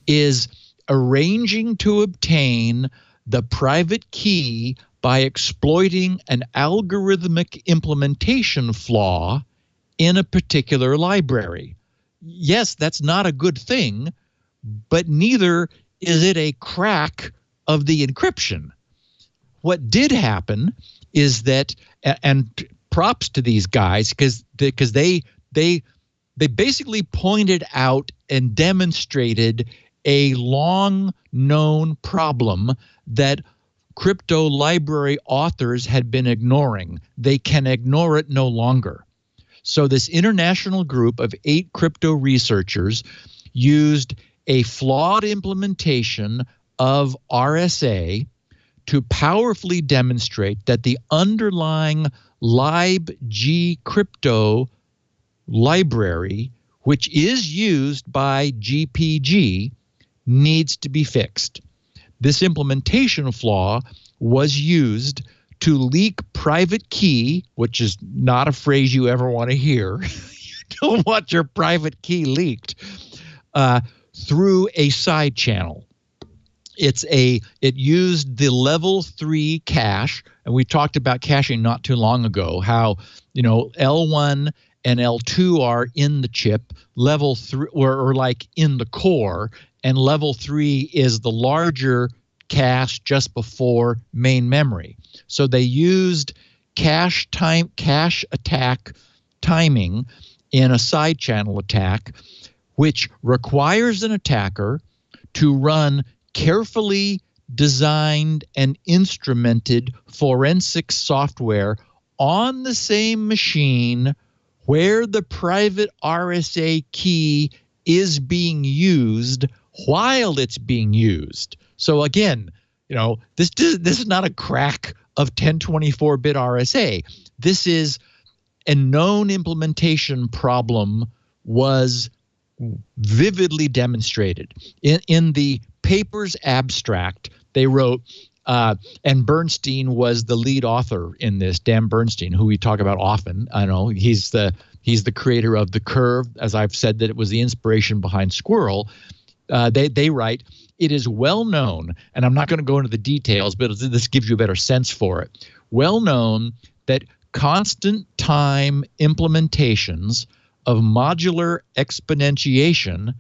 is arranging to obtain the private key by exploiting an algorithmic implementation flaw in a particular library. Yes, that's not a good thing, but neither is it a crack of the encryption. What did happen is that, and props to these guys, because they basically pointed out and demonstrated a long-known problem that crypto library authors had been ignoring. They can ignore it no longer. So this international group of 8 crypto researchers used a flawed implementation of RSA to powerfully demonstrate that the underlying libg crypto library, which is used by GPG, needs to be fixed. This implementation flaw was used to leak private key, which is not a phrase you ever want to hear. You don't want your private key leaked, through a side channel. It used the level 3 cache, and we talked about caching not too long ago, how L1 and L2 are in the chip, level 3 or like in the core, and level 3 is the larger cache just before main memory. So they used cache attack timing in a side channel attack, which requires an attacker to run carefully designed and instrumented forensic software on the same machine where the private RSA key is being used while it's being used. So again, this is not a crack of 1024-bit RSA. This is a known implementation problem was vividly demonstrated. In the paper's abstract, they wrote, and Bernstein was the lead author in this, Dan Bernstein, who we talk about often. I know he's the creator of The Curve. As I've said, that it was the inspiration behind Squirrel. They write, it is well known, and I'm not going to go into the details, but this gives you a better sense for it. Well known that constant time implementations of modular exponentiation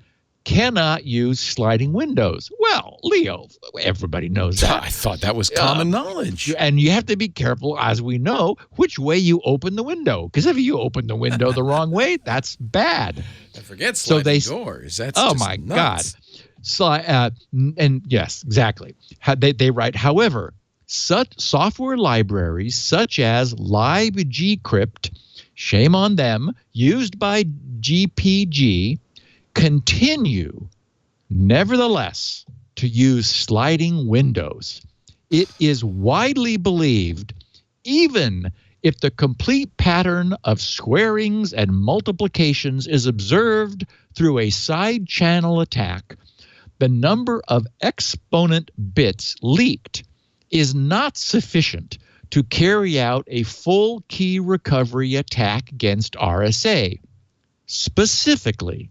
cannot use sliding windows. Well, Leo, everybody knows that. I thought that was common knowledge. And you have to be careful, as we know, which way you open the window. Because if you open the window the wrong way, that's bad. And forget sliding doors. That's oh just my nuts. God. So, and yes, exactly. They write, however, such software libraries such as libgcrypt, shame on them, used by GPG, continue, nevertheless, to use sliding windows. It is widely believed, even if the complete pattern of squarings and multiplications is observed through a side channel attack, the number of exponent bits leaked is not sufficient to carry out a full key recovery attack against RSA. Specifically,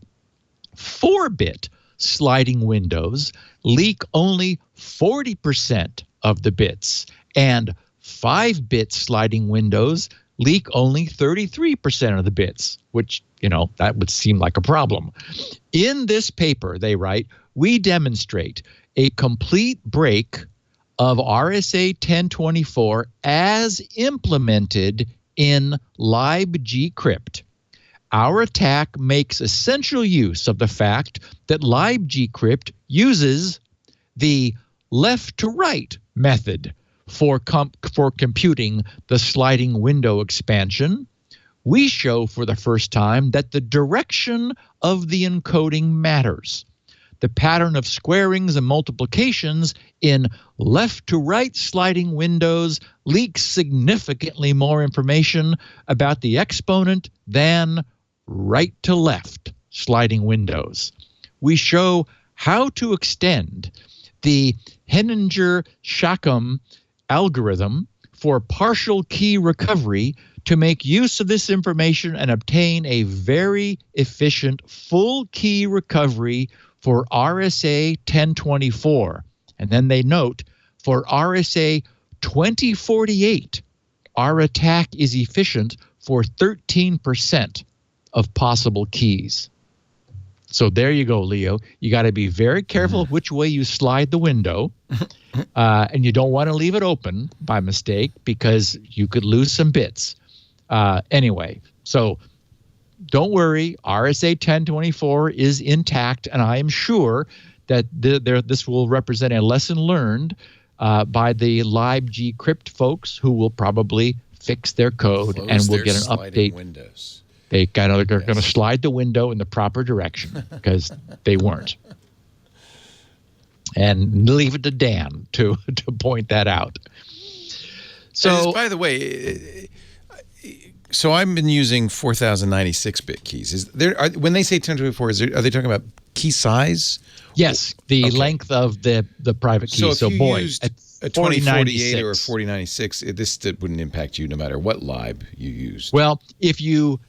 4-bit sliding windows leak only 40% of the bits, and 5-bit sliding windows leak only 33% of the bits, which, that would seem like a problem. In this paper, they write, we demonstrate a complete break of RSA 1024 as implemented in libgcrypt. Our attack makes essential use of the fact that libgcrypt uses the left-to-right method for computing the sliding window expansion. We show for the first time that the direction of the encoding matters. The pattern of squarings and multiplications in left-to-right sliding windows leaks significantly more information about the exponent than right-to-left sliding windows. We show how to extend the Henninger-Shackham algorithm for partial key recovery to make use of this information and obtain a very efficient full key recovery for RSA 1024. And then they note, for RSA 2048, our attack is efficient for 13% of possible keys. So there you go, Leo. You got to be very careful which way you slide the window, and you don't want to leave it open by mistake because you could lose some bits. Anyway, so don't worry. RSA 1024 is intact, and I am sure that this will represent a lesson learned by the libgcrypt folks, who will probably fix their code and will get an update. Windows. They're going to slide the window in the proper direction because they weren't. And leave it to Dan to point that out. So, by the way, so I've been using 4096-bit keys. When they say 1024, are they talking about key size? Yes, the length of the private key. So if you used a 2048 or a 4096, this wouldn't impact you no matter what lib you used. Well, if you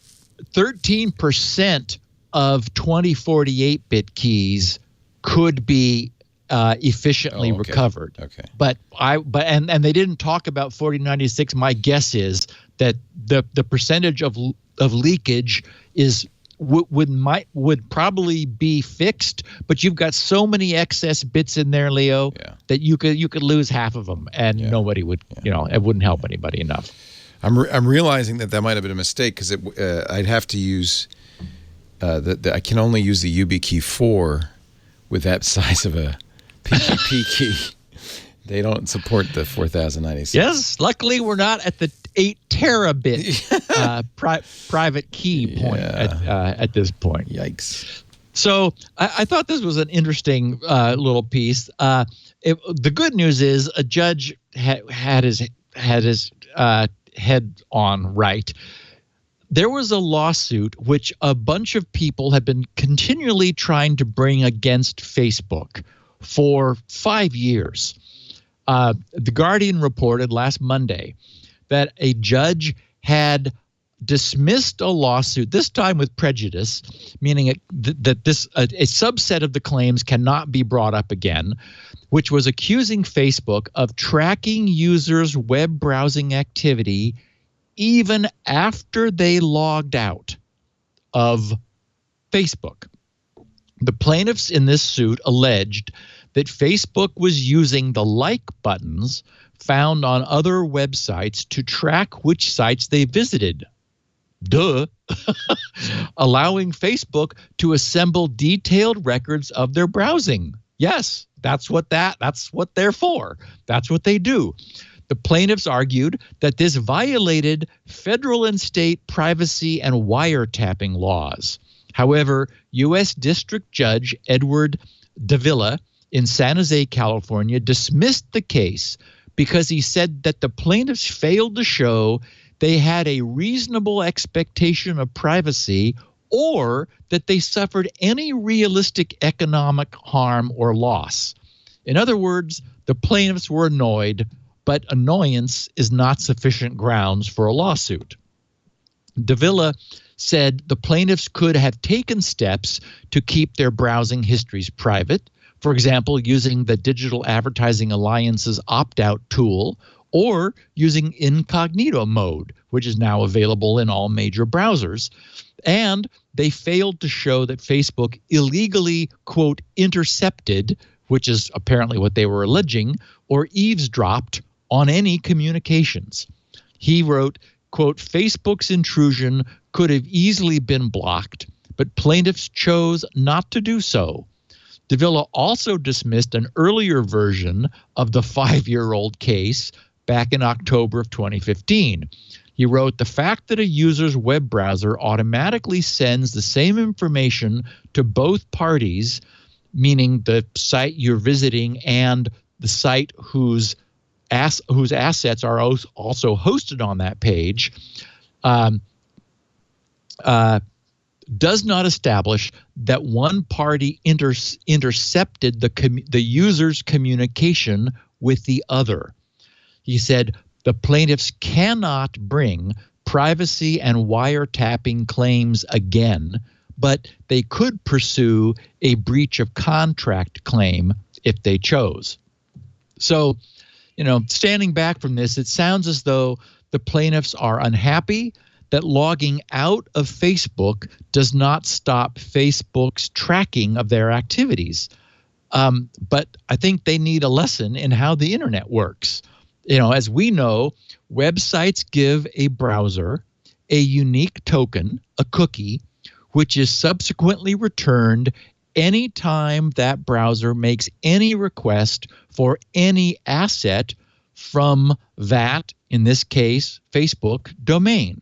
13% of 2048-bit keys could be efficiently recovered. Okay. But they didn't talk about 4096. My guess is that the percentage of leakage is would probably be fixed, but you've got so many excess bits in there, Leo, that you could lose half of them, and nobody would, it wouldn't help anybody enough. I'm realizing that might have been a mistake because I'd have to use I can only use the YubiKey 4 with that size of a PGP key. They don't support the 4096. Yes, luckily we're not at the 8 terabit private key point at this point. Yikes. So I thought this was an interesting little piece. The good news is a judge had his head on right. There was a lawsuit which a bunch of people have been continually trying to bring against Facebook for 5 years. The Guardian reported last Monday that a judge had dismissed a lawsuit, this time with prejudice, meaning that a subset of the claims cannot be brought up again, which was accusing Facebook of tracking users' web browsing activity even after they logged out of Facebook. The plaintiffs in this suit alleged that Facebook was using the like buttons found on other websites to track which sites they visited. Duh. Allowing Facebook to assemble detailed records of their browsing. Yes, that's what they're for. That's what they do. The plaintiffs argued that this violated federal and state privacy and wiretapping laws. However, U.S. District Judge Edward Davila in San Jose, California, dismissed the case because he said that the plaintiffs failed to show they had a reasonable expectation of privacy or that they suffered any realistic economic harm or loss. In other words, the plaintiffs were annoyed, but annoyance is not sufficient grounds for a lawsuit. Davila said the plaintiffs could have taken steps to keep their browsing histories private, for example, using the Digital Advertising Alliance's opt-out tool or using incognito mode, which is now available in all major browsers. And they failed to show that Facebook illegally, quote, intercepted, which is apparently what they were alleging, or eavesdropped on any communications. He wrote, quote, Facebook's intrusion could have easily been blocked, but plaintiffs chose not to do so. Davila also dismissed an earlier version of the 5-year-old case back in October of 2015. He wrote, the fact that a user's web browser automatically sends the same information to both parties, meaning the site you're visiting and the site whose assets are also hosted on that page, does not establish that one party intercepted the user's communication with the other. He said the plaintiffs cannot bring privacy and wiretapping claims again, but they could pursue a breach of contract claim if they chose. So, standing back from this, it sounds as though the plaintiffs are unhappy that logging out of Facebook does not stop Facebook's tracking of their activities. But I think they need a lesson in how the internet works. As we know, websites give a browser a unique token, a cookie, which is subsequently returned anytime that browser makes any request for any asset from that, in this case, Facebook domain.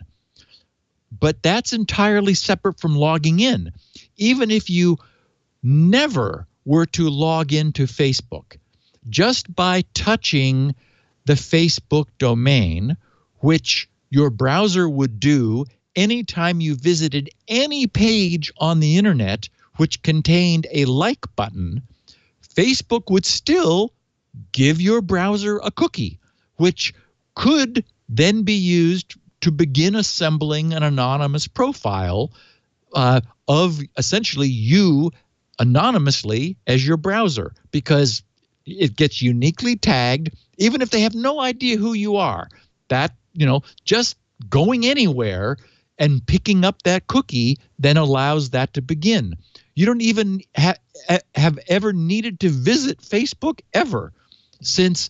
But that's entirely separate from logging in. Even if you never were to log into Facebook, just by touching the Facebook domain, which your browser would do anytime you visited any page on the internet which contained a like button, Facebook would still give your browser a cookie, which could then be used to begin assembling an anonymous profile of essentially you anonymously as your browser, because it gets uniquely tagged, even if they have no idea who you are. That, just going anywhere and picking up that cookie then allows that to begin. You don't even have ever needed to visit Facebook ever, since,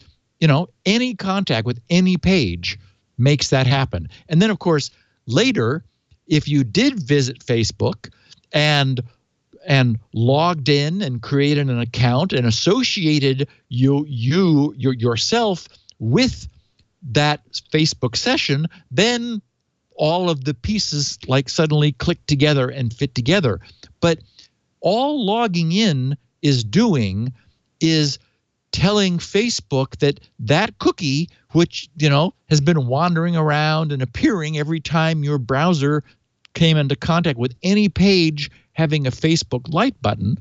any contact with any page makes that happen. And then, of course, later, if you did visit Facebook and logged in and created an account and associated yourself with that Facebook session, then all of the pieces suddenly click together and fit together. But all logging in is doing is telling Facebook that cookie, which, has been wandering around and appearing every time your browser came into contact with any page having a Facebook like button,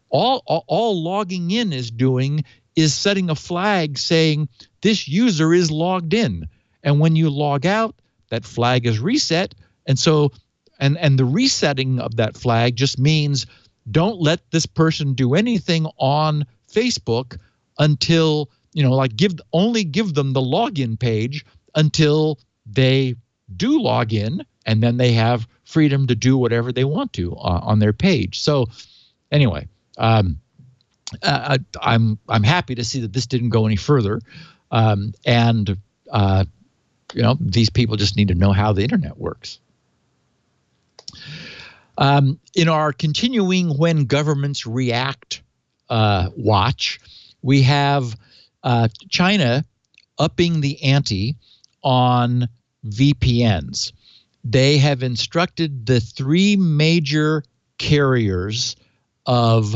all logging in is doing is setting a flag saying this user is logged in. And when you log out, that flag is reset. And so, and the resetting of that flag just means don't let this person do anything on Facebook until, give them the login page until they do log in, and then they have freedom to do whatever they want to on their page. So anyway, I'm happy to see that this didn't go any further. These people just need to know how the internet works. In our continuing When Governments React watch, we have China upping the ante on VPNs. They have instructed the 3 major carriers of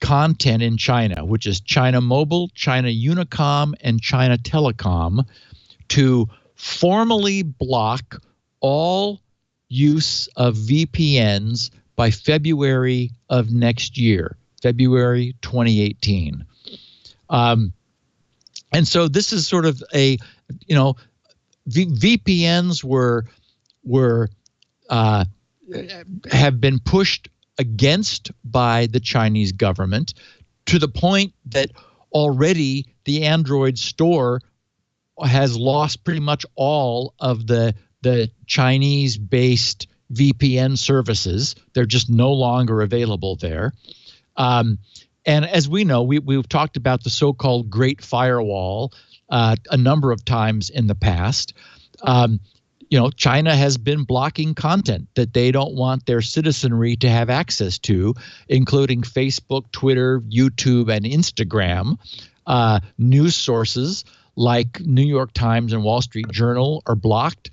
content in China, which is China Mobile, China Unicom, and China Telecom, to formally block all use of VPNs by February of next year, February 2018. And so this is sort of a, VPNs were were have been pushed against by the Chinese government to the point that already the Android store has lost pretty much all of the Chinese-based VPN services. They're just no longer available there. And as we know, we've talked about the so-called Great Firewall a number of times in the past. China has been blocking content that they don't want their citizenry to have access to, including Facebook, Twitter, YouTube, and Instagram. News sources like New York Times and Wall Street Journal are blocked,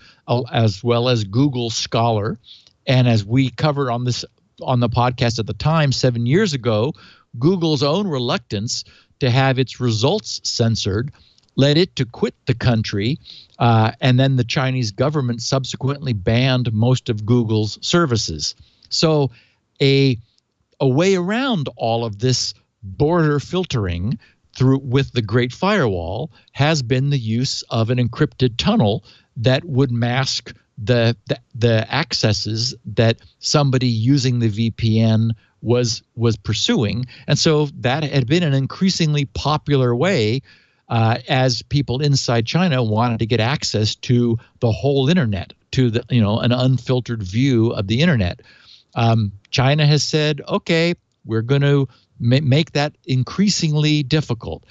as well as Google Scholar. And as we covered on the podcast at the time 7 years ago, Google's own reluctance to have its results censored led it to quit the country, and then the Chinese government subsequently banned most of Google's services. So a way around all of this border filtering with the Great Firewall has been the use of an encrypted tunnel that would mask the accesses that somebody using the VPN was pursuing. And so that had been an increasingly popular way as people inside China wanted to get access to the whole internet, to an unfiltered view of the internet. China has said, okay, we're going to make that increasingly difficult.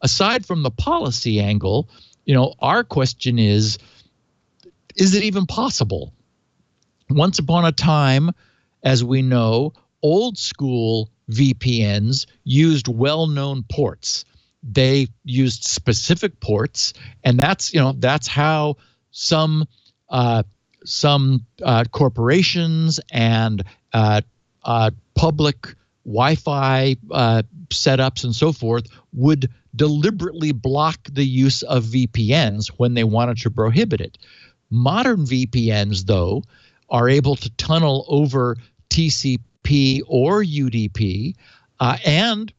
Aside from the policy angle, our question is it even possible? Once upon a time, as we know, old school VPNs used well-known ports. They used specific ports, and that's how some corporations and public Wi-Fi setups and so forth would deliberately block the use of VPNs when they wanted to prohibit it. Modern VPNs, though, are able to tunnel over TCP or UDP and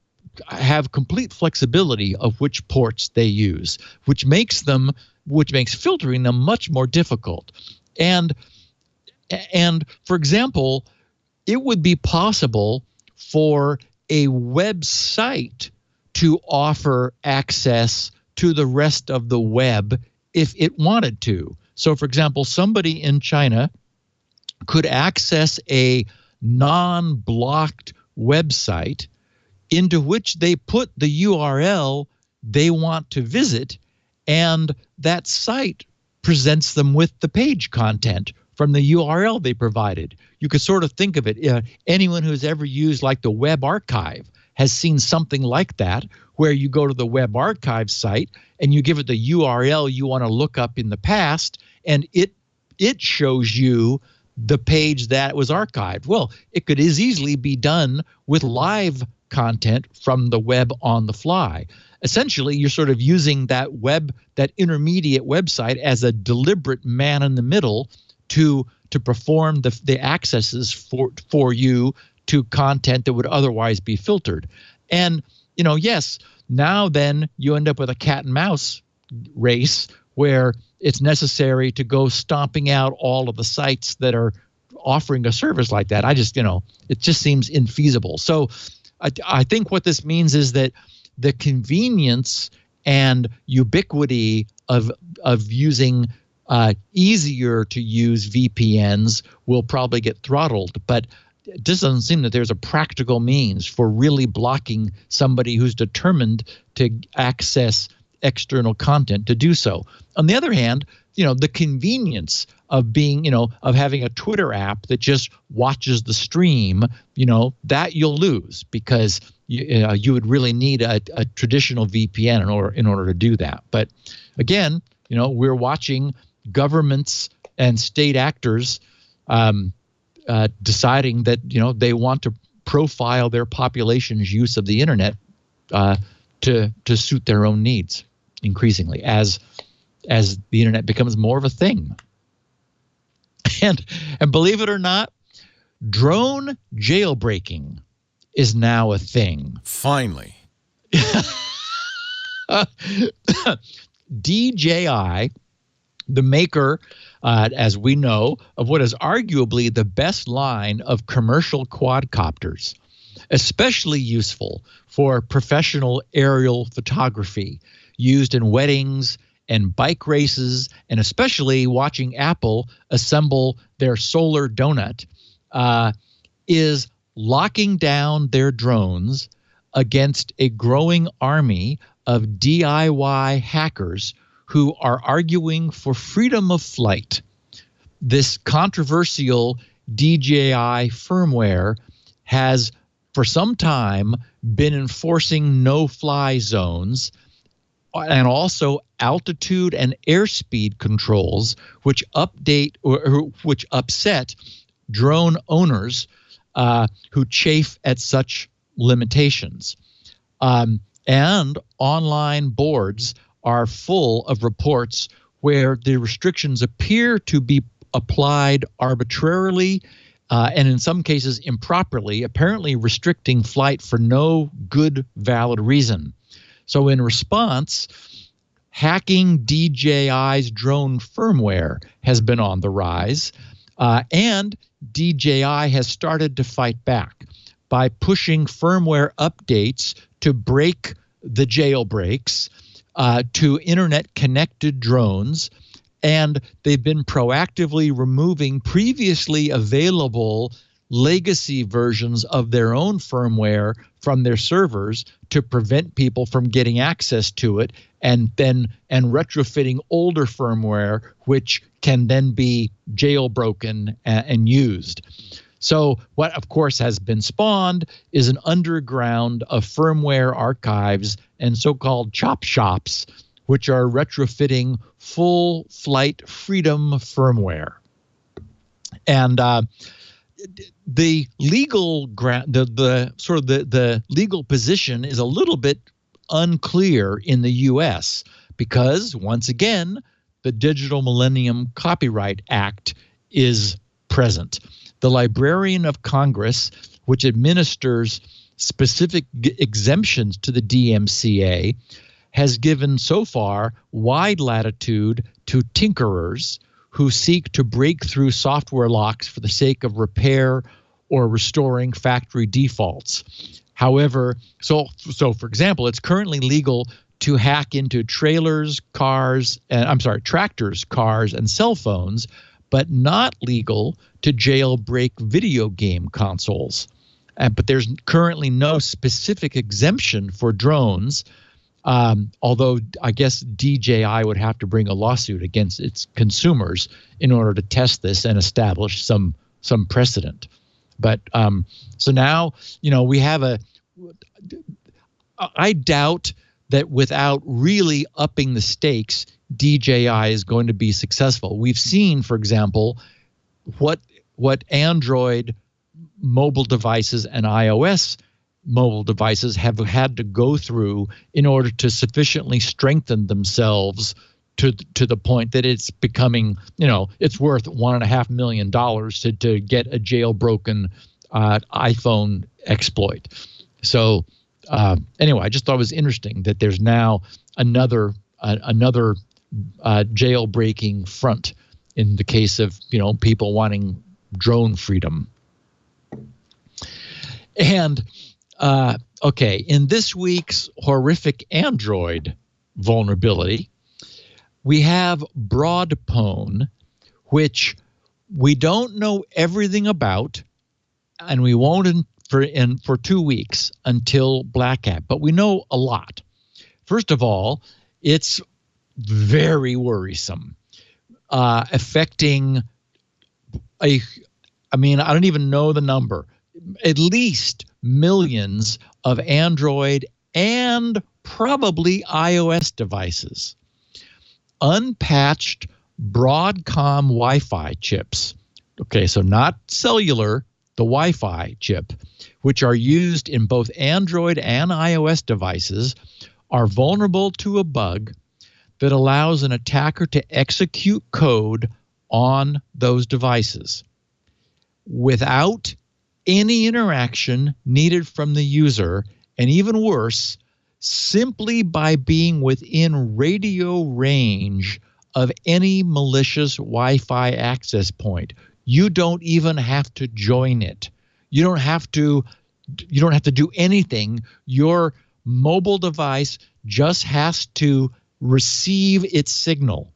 have complete flexibility of which ports they use, which makes filtering them much more difficult. And for example, it would be possible for a website to offer access to the rest of the web if it wanted to. So, for example, somebody in China could access a non-blocked website into which they put the URL they want to visit, and that site presents them with the page content from the URL they provided. You could sort of think of it, anyone who's ever used like the web archive has seen something like that, where you go to the web archive site and you give it the URL you want to look up in the past, and it shows you the page that was archived. Well, it could as easily be done with live content from the web on the fly. Essentially, you're sort of using that intermediate website as a deliberate man in the middle to perform the accesses for you to content that would otherwise be filtered. And yes, now then you end up with a cat and mouse race where it's necessary to go stomping out all of the sites that are offering a service like that. It just seems infeasible. So I think what this means is that the convenience and ubiquity of using easier to use VPNs will probably get throttled, but it just doesn't seem that there's a practical means for really blocking somebody who's determined to access external content to do so. On the other hand, the convenience of of having a Twitter app that just watches the stream, that you'll lose, because you would really need a traditional VPN in order to do that. But again, we're watching governments and state actors deciding that they want to profile their population's use of the internet to suit their own needs increasingly as the internet becomes more of a thing. And believe it or not, drone jailbreaking is now a thing. Finally. DJI the maker, as we know, of what is arguably the best line of commercial quadcopters, especially useful for professional aerial photography, used in weddings and bike races, and especially watching Apple assemble their solar donut, is locking down their drones against a growing army of DIY hackers who are arguing for freedom of flight. This controversial DJI firmware has for some time been enforcing no-fly zones and also altitude and airspeed controls, which which upset drone owners who chafe at such limitations. And online boards are full of reports where the restrictions appear to be applied arbitrarily and in some cases improperly, apparently restricting flight for no good, valid reason. So in response, hacking DJI's drone firmware has been on the rise, and DJI has started to fight back by pushing firmware updates to break the jailbreaks to internet-connected drones, and they've been proactively removing previously available legacy versions of their own firmware from their servers to prevent people from getting access to it, and retrofitting older firmware, which can then be jailbroken and used. So what, of course, has been spawned is an underground of firmware archives and so-called chop shops, which are retrofitting full flight freedom firmware. And the legal the legal position is a little bit unclear in the U.S. because, once again, the Digital Millennium Copyright Act is present. The Librarian of Congress, which administers specific exemptions to the DMCA, has given so far wide latitude to tinkerers who seek to break through software locks for the sake of repair or restoring factory defaults. However, so for example, it's currently legal to hack into tractors, cars, and cell phones, but not legal to jailbreak video game consoles. But there's currently no specific exemption for drones, although I guess DJI would have to bring a lawsuit against its consumers in order to test this and establish some precedent. But so now, we have I doubt that without really upping the stakes, DJI is going to be successful. We've seen, for example, what Android mobile devices and iOS mobile devices have had to go through in order to sufficiently strengthen themselves to the point that it's becoming, it's worth $1.5 million to get a jailbroken iPhone exploit. So anyway, I just thought it was interesting that there's now another jailbreaking front in the case of people wanting drone freedom. And okay, in this week's horrific Android vulnerability, we have Broadpwn, which we don't know everything about, and we won't for 2 weeks until BlackHat, but we know a lot. First of all, it's very worrisome, affecting I don't even know the number, at least millions of Android and probably iOS devices. Unpatched Broadcom Wi-Fi chips. Okay, so not cellular, the Wi-Fi chip, which are used in both Android and iOS devices, are vulnerable to a bug that allows an attacker to execute code on those devices without any interaction needed from the user, and even worse, simply by being within radio range of any malicious Wi-Fi access point. You don't even have to join it. You don't have to do anything. Your mobile device just has to receive its signal.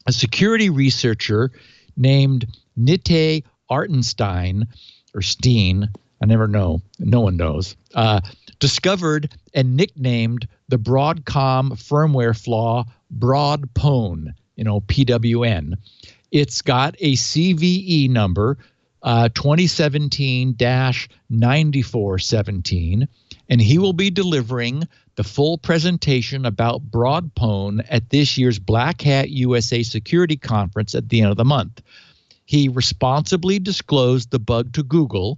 A security researcher named Nite Artenstein, or Steen, I never know, no one knows, discovered and nicknamed the Broadcom firmware flaw BroadPwn, PWN. It's got a CVE number, 2017-9417, and he will be delivering the full presentation about BroadPwn at this year's BlackHat USA Security Conference at the end of the month. He responsibly disclosed the bug to Google,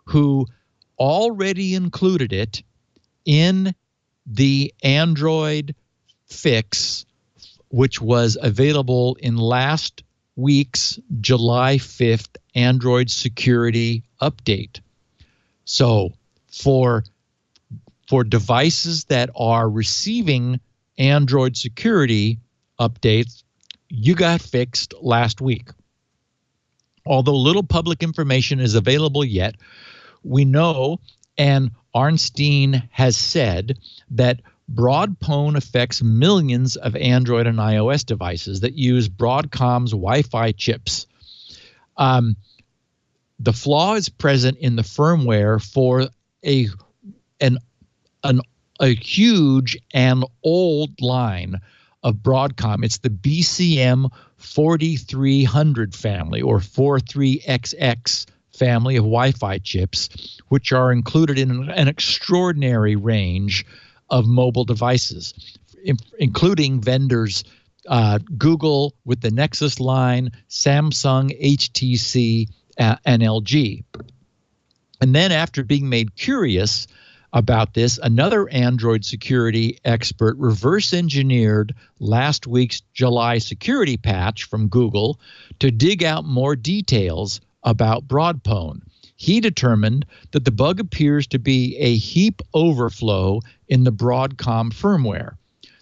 who already included it in the Android fix, which was available in last week's July 5th Android security update. So for devices that are receiving Android security updates, you got fixed last week. Although little public information is available yet, we know, and Arnstein has said, that BroadPwn affects millions of Android and iOS devices that use Broadcom's Wi-Fi chips. The flaw is present in the firmware for a huge and old line of Broadcom. It's the BCM 4300 family, or 43XX family of Wi-Fi chips, which are included in an extraordinary range of mobile devices, including vendors Google with the Nexus line, Samsung, HTC, and LG. And then after being made curious about this, another Android security expert reverse engineered last week's July security patch from Google to dig out more details about BroadPwn. He determined that the bug appears to be a heap overflow in the Broadcom firmware.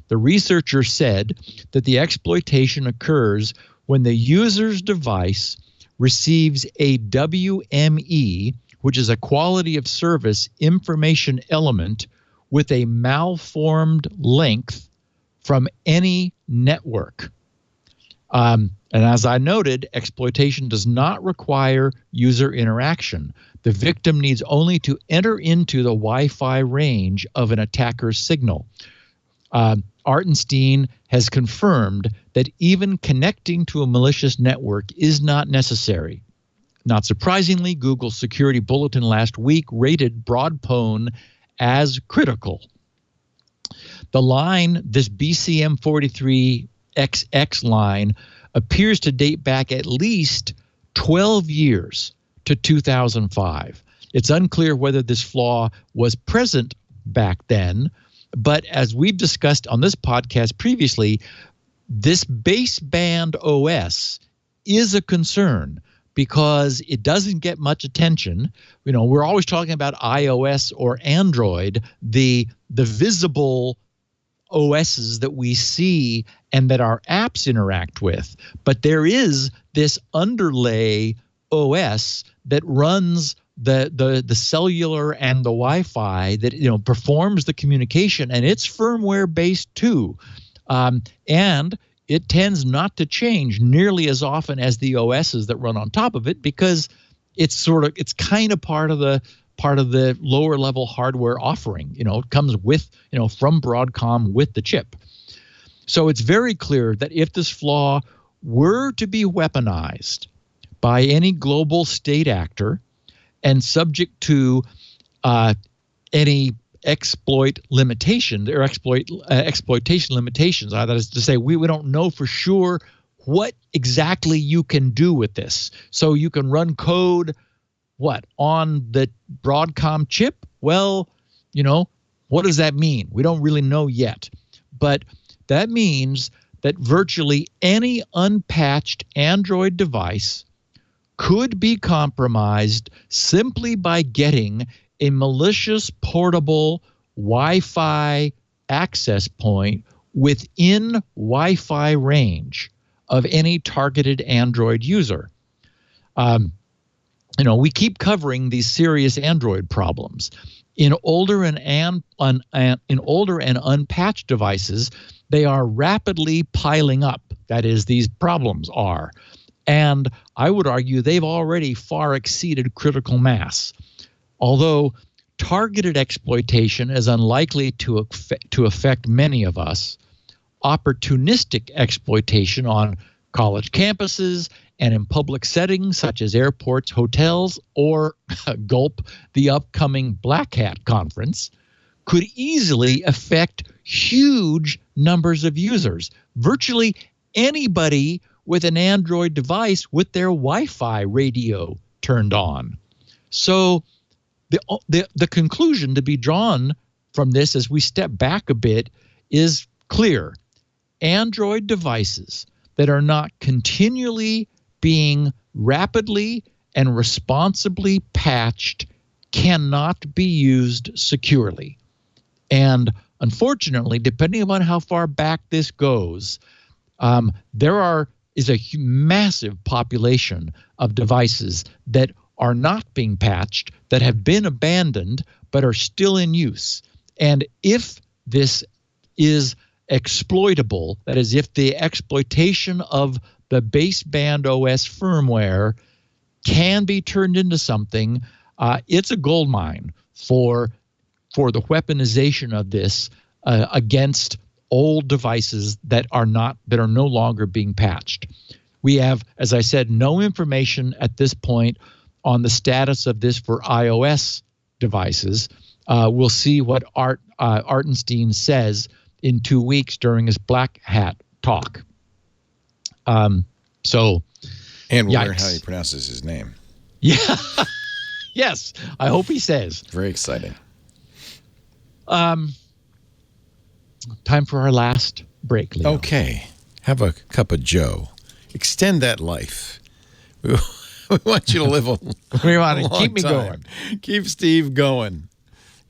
The researcher said that the exploitation occurs when the user's device receives a WME, which is a quality of service information element with a malformed length from any network. And as I noted, exploitation does not require user interaction. The victim needs only to enter into the Wi-Fi range of an attacker's signal. Artenstein has confirmed that even connecting to a malicious network is not necessary. Not surprisingly, Google's security bulletin last week rated BroadPwn as critical. The line, this BCM43XX line, appears to date back at least 12 years to 2005. It's unclear whether this flaw was present back then, but as we've discussed on this podcast previously, this baseband OS is a concern because it doesn't get much attention. We're always talking about iOS or Android, the visible OSs that we see and that our apps interact with. But there is this underlay OS that runs the cellular and the Wi-Fi that performs the communication, and it's firmware based too. And it tends not to change nearly as often as the OSs that run on top of it because it's kind of part of the lower level hardware offering. It comes with, from Broadcom with the chip. So it's very clear that if this flaw were to be weaponized by any global state actor and subject to any exploit limitations or exploitation limitations, that is to say, we don't know for sure what exactly you can do with this. So you can run code on the Broadcom chip? Well, what does that mean? We don't really know yet. But that means that virtually any unpatched Android device could be compromised simply by getting a malicious portable Wi-Fi access point within Wi-Fi range of any targeted Android user. We keep covering these serious Android problems. In older and unpatched devices, they are rapidly piling up. That is, these problems are. And I would argue they've already far exceeded critical mass. Although targeted exploitation is unlikely to affect many of us, opportunistic exploitation on college campuses and in public settings such as airports, hotels, or gulp, the upcoming BlackHat conference, could easily affect huge numbers of users. Virtually anybody with an Android device with their Wi-Fi radio turned on. So the conclusion to be drawn from this as we step back a bit is clear. Android devices that are not continually being rapidly and responsibly patched cannot be used securely. And unfortunately, depending upon how far back this goes, there is a massive population of devices that are not being patched, that have been abandoned, but are still in use. And if this is exploitable, that is, if the exploitation of the baseband OS firmware can be turned into something, it's a gold mine for the weaponization of this against old devices that are no longer being patched. We have, as I said, no information at this point on the status of this for iOS devices. We'll see what Artenstein says in 2 weeks during his BlackHat talk. And we'll learn how he pronounces his name. Yeah. Yes. I hope he says. Very exciting. Time for our last break, Leo. Okay. Have a cup of Joe. Extend that life. We want you to live a long keep me time. Going. Keep Steve going.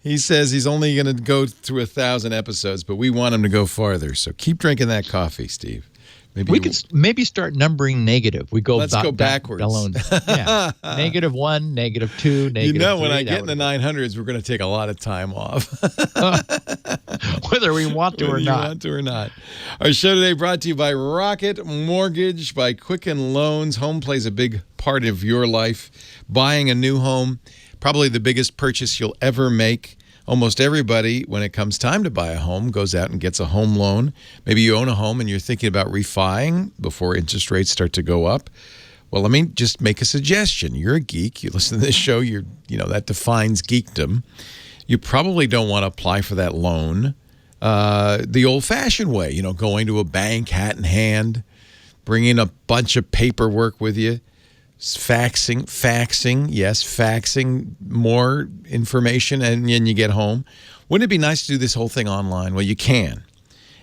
He says he's only going to go through 1,000 episodes, but we want him to go farther. So keep drinking that coffee, Steve. We can maybe start numbering negative. Let's go backwards. Yeah. -1, -2, -3. When I get in the 900s, we're going to take a lot of time off. Whether we want to or not. Our show today brought to you by Rocket Mortgage, by Quicken Loans. Home plays a big part of your life. Buying a new home, probably the biggest purchase you'll ever make. Almost everybody, when it comes time to buy a home, goes out and gets a home loan. Maybe you own a home and you're thinking about refining before interest rates start to go up. Well, let me just make a suggestion. You're a geek. You listen to this show. That defines geekdom. You probably don't want to apply for that loan the old-fashioned way. Going to a bank, hat in hand, bringing a bunch of paperwork with you. Faxing more information and you get home. Wouldn't it be nice to do this whole thing online? Well, you can.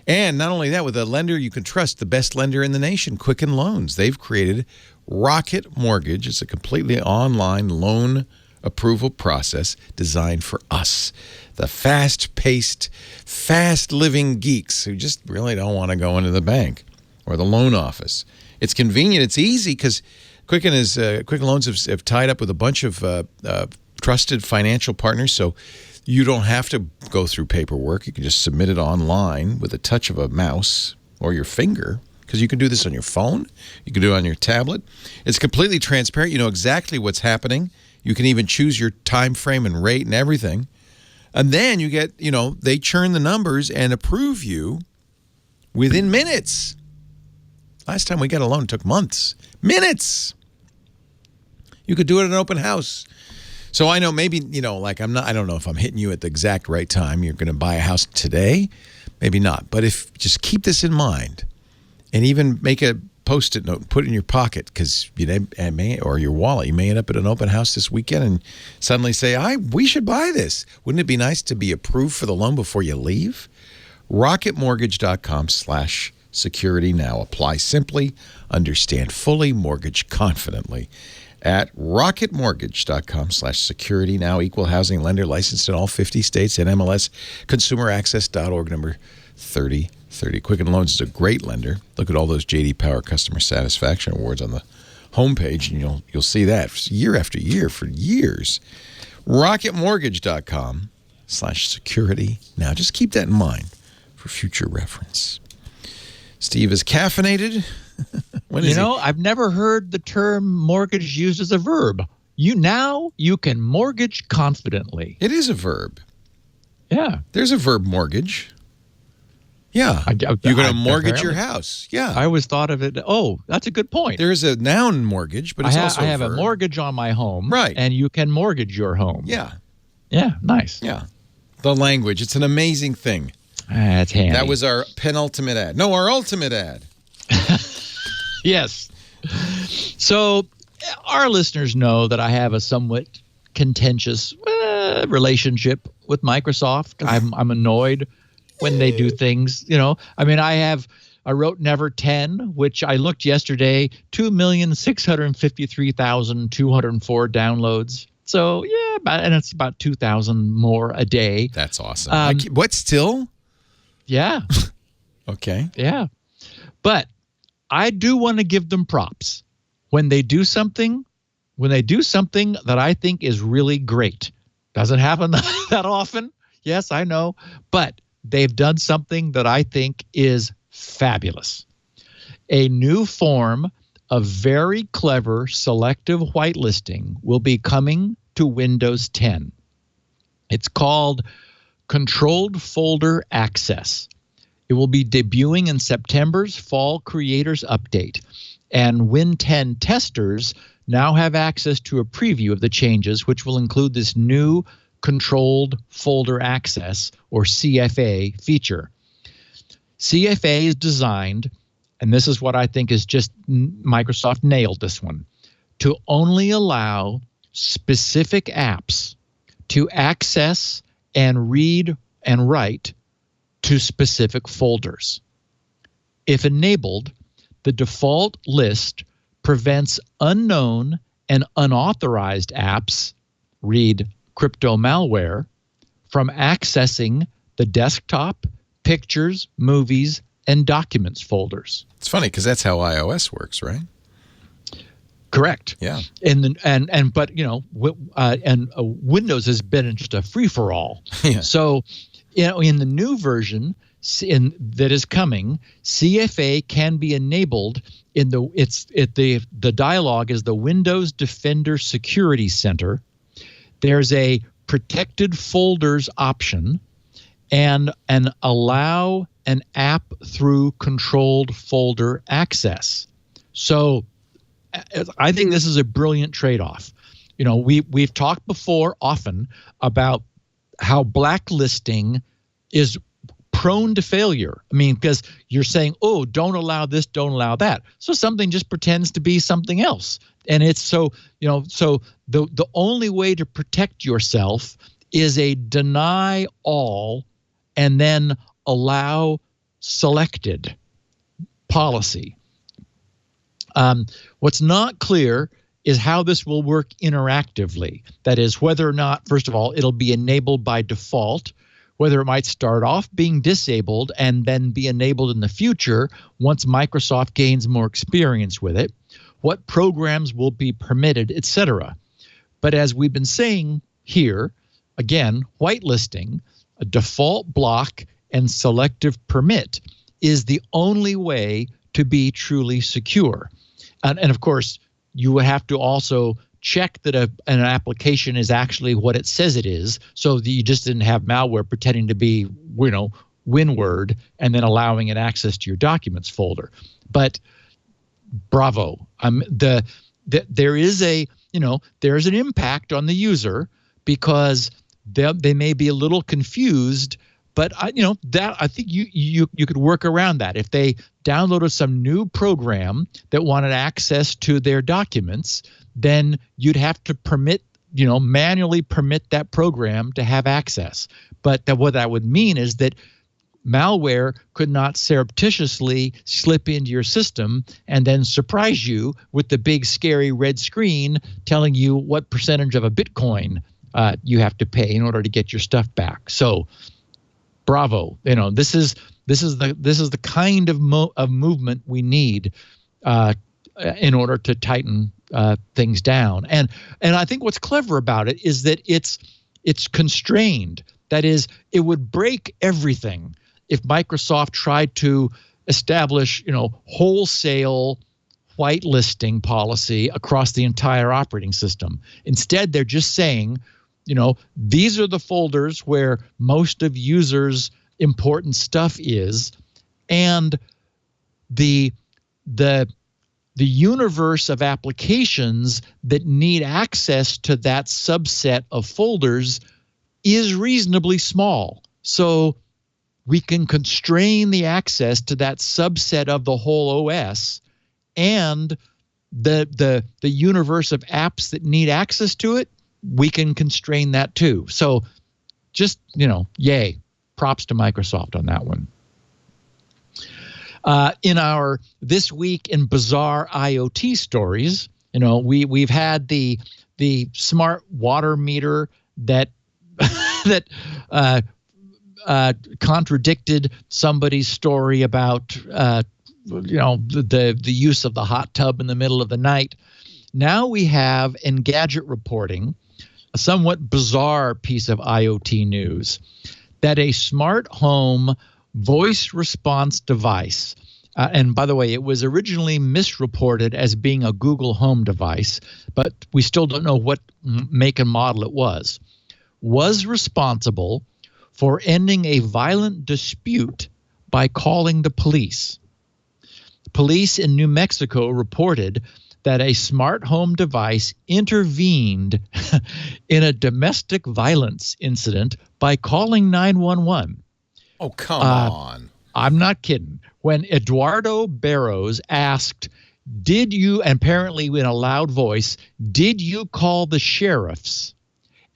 And not only that, with a lender you can trust, the best lender in the nation, Quicken Loans. They've created Rocket Mortgage. It's a completely online loan approval process designed for us, the fast-paced, fast-living geeks who just really don't want to go into the bank or the loan office. It's convenient. It's easy because Quicken Loans have tied up with a bunch of trusted financial partners, so you don't have to go through paperwork. You can just submit it online with a touch of a mouse or your finger, because you can do this on your phone. You can do it on your tablet. It's completely transparent. You know exactly what's happening. You can even choose your time frame and rate and everything. And then you get, they churn the numbers and approve you within minutes. Last time we got a loan, it took months. Minutes. You could do it at an open house. So I know maybe, I don't know if I'm hitting you at the exact right time. You're going to buy a house today. Maybe not. But just keep this in mind and even make a Post-it note, put it in your pocket, because or your wallet. You may end up at an open house this weekend and suddenly say, we should buy this. Wouldn't it be nice to be approved for the loan before you leave? RocketMortgage.com/security now. Apply simply, understand fully, mortgage confidently at RocketMortgage.com/security now. Equal housing lender, licensed in all 50 states, and MLS, consumeraccess.org, number 3030. 30. Quicken Loans is a great lender. Look at all those J.D. Power Customer Satisfaction Awards on the homepage, and you'll see that year after year for years. RocketMortgage.com/security. Now, just keep that in mind for future reference. Steve is caffeinated. I've never heard the term mortgage used as a verb. You can mortgage confidently. It is a verb. Yeah. There's a verb mortgage. Yeah. You're going to mortgage your house. Yeah. I always thought of it. Oh, that's a good point. There's a noun mortgage, but it's also I have a mortgage on my home. Right. And you can mortgage your home. Yeah. Yeah. Nice. Yeah. The language. It's an amazing thing. That's handy. That was our penultimate ad. No, our ultimate ad. Yes. So our listeners know that I have a somewhat contentious relationship with Microsoft. I'm annoyed when they do things, I wrote Never 10, which I looked yesterday, 2,653,204 downloads. So and it's about 2,000 more a day. That's awesome. What still? Yeah. Okay. Yeah. But I do want to give them props when they do something that I think is really great. Doesn't happen that often. Yes, I know. But they've done something that I think is fabulous. A new form of very clever selective whitelisting will be coming to Windows 10. It's called Controlled Folder Access. It will be debuting in September's Fall Creators Update. And Win 10 testers now have access to a preview of the changes, which will include this new Controlled Folder Access, or CFA, feature. CFA is designed, and this is what I think is just Microsoft nailed this one, to only allow specific apps to access and read and write to specific folders. If enabled, the default list prevents unknown and unauthorized apps, read crypto malware, from accessing the desktop, pictures, movies, and documents folders. It's funny because that's how iOS works, right? Correct. Yeah. But Windows has been just a free for all. Yeah. So, in the new version that is coming, CFA can be enabled in the dialog is the Windows Defender Security Center. There's a protected folders option and an allow an app through controlled folder access. So I think this is a brilliant trade-off. We've talked before often about how blacklisting is prone to failure. Because you're saying, oh, don't allow this, don't allow that. So something just pretends to be something else. And it's so the only way to protect yourself is a deny all and then allow selected policy. What's not clear is how this will work interactively. That is, whether or not, first of all, it'll be enabled by default, whether it might start off being disabled and then be enabled in the future once Microsoft gains more experience with it, what programs will be permitted, etc. But as we've been saying here, again, whitelisting, a default block, and selective permit is the only way to be truly secure. And of course, you would have to also check that an application is actually what it says it is, so that you just didn't have malware pretending to be, WinWord and then allowing it access to your documents folder. But bravo. There is there's an impact on the user because they may be a little confused. But I think you could work around that. If they downloaded some new program that wanted access to their documents, then you'd have to manually permit that program to have access. But what that would mean is that malware could not surreptitiously slip into your system and then surprise you with the big scary red screen telling you what percentage of a Bitcoin you have to pay in order to get your stuff back. So bravo. This is the kind of movement we need in order to tighten things down. And I think what's clever about it is that it's constrained. That is, it would break everything if Microsoft tried to establish, wholesale whitelisting policy across the entire operating system. Instead, they're just saying, these are the folders where most of users' important stuff is, and the universe of applications that need access to that subset of folders is reasonably small. So we can constrain the access to that subset of the whole OS, and the universe of apps that need access to it, we can constrain that too. So just, yay. Props to Microsoft on that one. In our This Week in Bizarre IoT stories, we've had the smart water meter that contradicted somebody's story about the use of the hot tub in the middle of the night. Now we have Engadget reporting a somewhat bizarre piece of IoT news that a smart home voice response device, and by the way, it was originally misreported as being a Google Home device, but we still don't know what make and model it was responsible for ending a violent dispute by calling the police. Police in New Mexico reported that a smart home device intervened in a domestic violence incident by calling 911. Oh, come on. I'm not kidding. When Eduardo Barrows asked, did you, and apparently in a loud voice, did you call the sheriffs,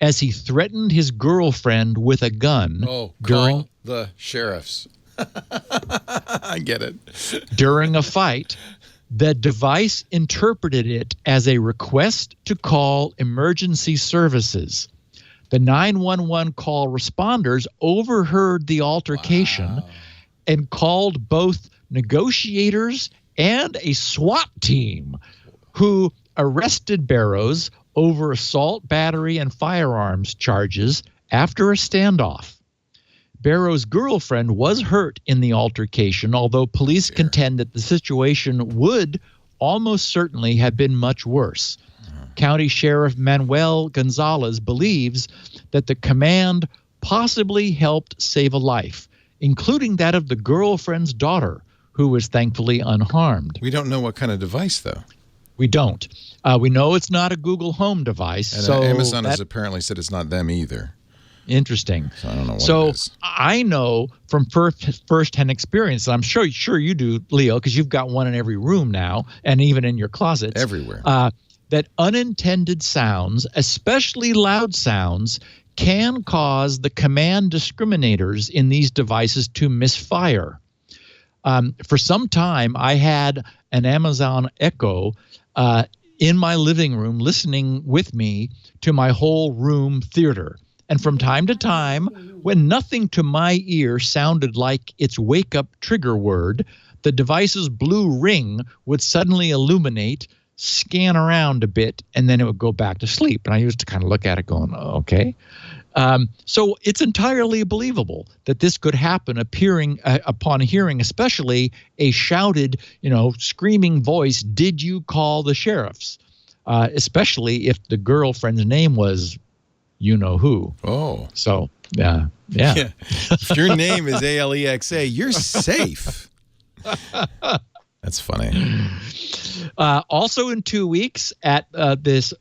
as he threatened his girlfriend with a gun. Call the sheriffs. I get it. During a fight, the device interpreted it as a request to call emergency services. The 911 call responders overheard the altercation and called both negotiators and a SWAT team, who arrested Barrows over assault, battery, and firearms charges after a standoff. Barrows' girlfriend was hurt in the altercation, although police contend that the situation would almost certainly have been much worse. County Sheriff Manuel Gonzalez believes that the command possibly helped save a life, including that of the girlfriend's daughter, who was thankfully unharmed. We don't know what kind of device, though. We don't. We know it's not a Google Home device. And so Amazon has apparently said it's not them either. Interesting. So I don't know what it is. I know from first-hand experience, and I'm sure you do, Leo, because you've got one in every room now, and even in your closets. Everywhere. That unintended sounds, especially loud sounds, can cause the command discriminators in these devices to misfire. For some time, I had an Amazon Echo in my living room listening with me to my whole room theater. And from time to time, when nothing to my ear sounded like its wake-up trigger word, the device's blue ring would suddenly illuminate, scan around a bit, and then it would go back to sleep. And I used to kind of look at it going, okay. So it's entirely believable that this could happen upon hearing, especially a shouted, screaming voice, did you call the sheriffs? Especially if the girlfriend's name was you-know-who. Oh. So, yeah. If your name is Alexa, you're safe. That's funny. Also in 2 weeks at this,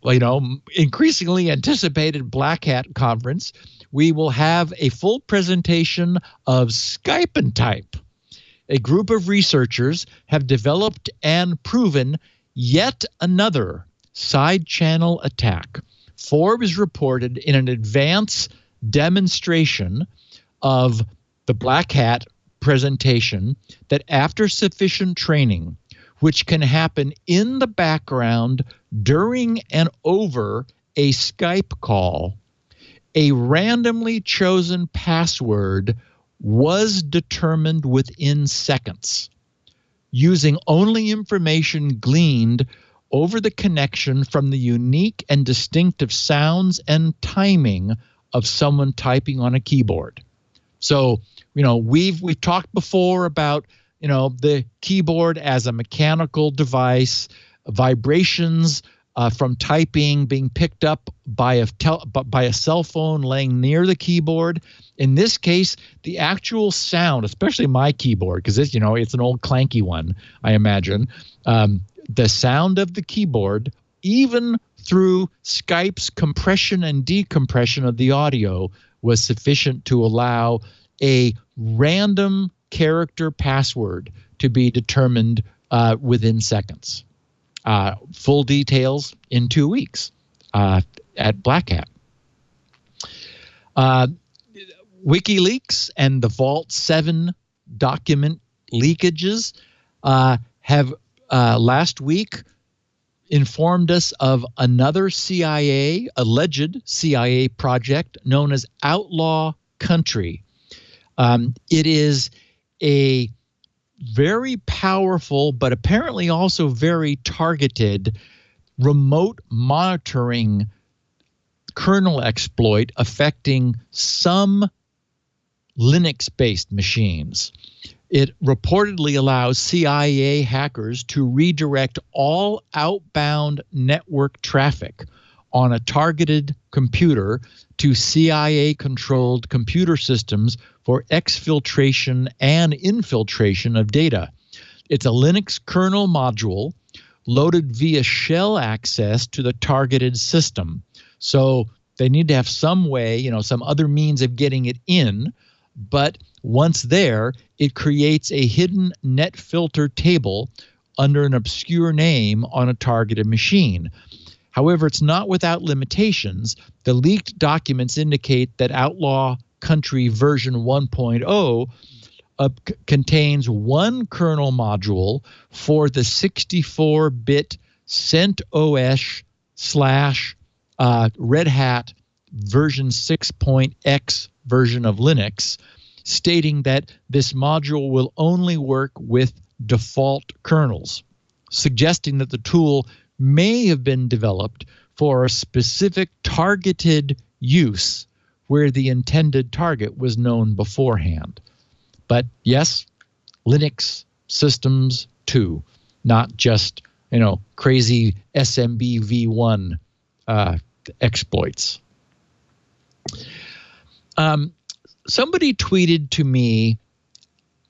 increasingly anticipated BlackHat conference, we will have a full presentation of Skype and Type. A group of researchers have developed and proven yet another side channel attack. Forbes reported in an advance demonstration of the BlackHat presentation that after sufficient training, which can happen in the background during and over a Skype call, a randomly chosen password was determined within seconds, using only information gleaned over the connection from the unique and distinctive sounds and timing of someone typing on a keyboard. So, we've talked before about, the keyboard as a mechanical device, vibrations from typing being picked up by a cell phone laying near the keyboard. In this case, the actual sound, especially my keyboard, because it's an old clanky one, I imagine, the sound of the keyboard, even through Skype's compression and decompression of the audio, was sufficient to allow a random character password to be determined within seconds. Full details in 2 weeks at BlackHat. WikiLeaks and the Vault7 document leakages have last week informed us of another alleged CIA project known as Outlaw Country. It is a very powerful, but apparently also very targeted remote monitoring kernel exploit affecting some Linux-based machines. It reportedly allows CIA hackers to redirect all outbound network traffic on a targeted computer to CIA-controlled computer systems for exfiltration and infiltration of data. It's a Linux kernel module loaded via shell access to the targeted system. So they need to have some way, some other means of getting it in, but once there, it creates a hidden net filter table under an obscure name on a targeted machine. However, it's not without limitations. The leaked documents indicate that Outlaw Country version 1.0 contains one kernel module for the 64-bit CentOS / Red Hat version 6.x version of Linux, stating that this module will only work with default kernels, suggesting that the tool may have been developed for a specific targeted use where the intended target was known beforehand. But yes, Linux systems too, not just, crazy SMB v1 exploits. Somebody tweeted to me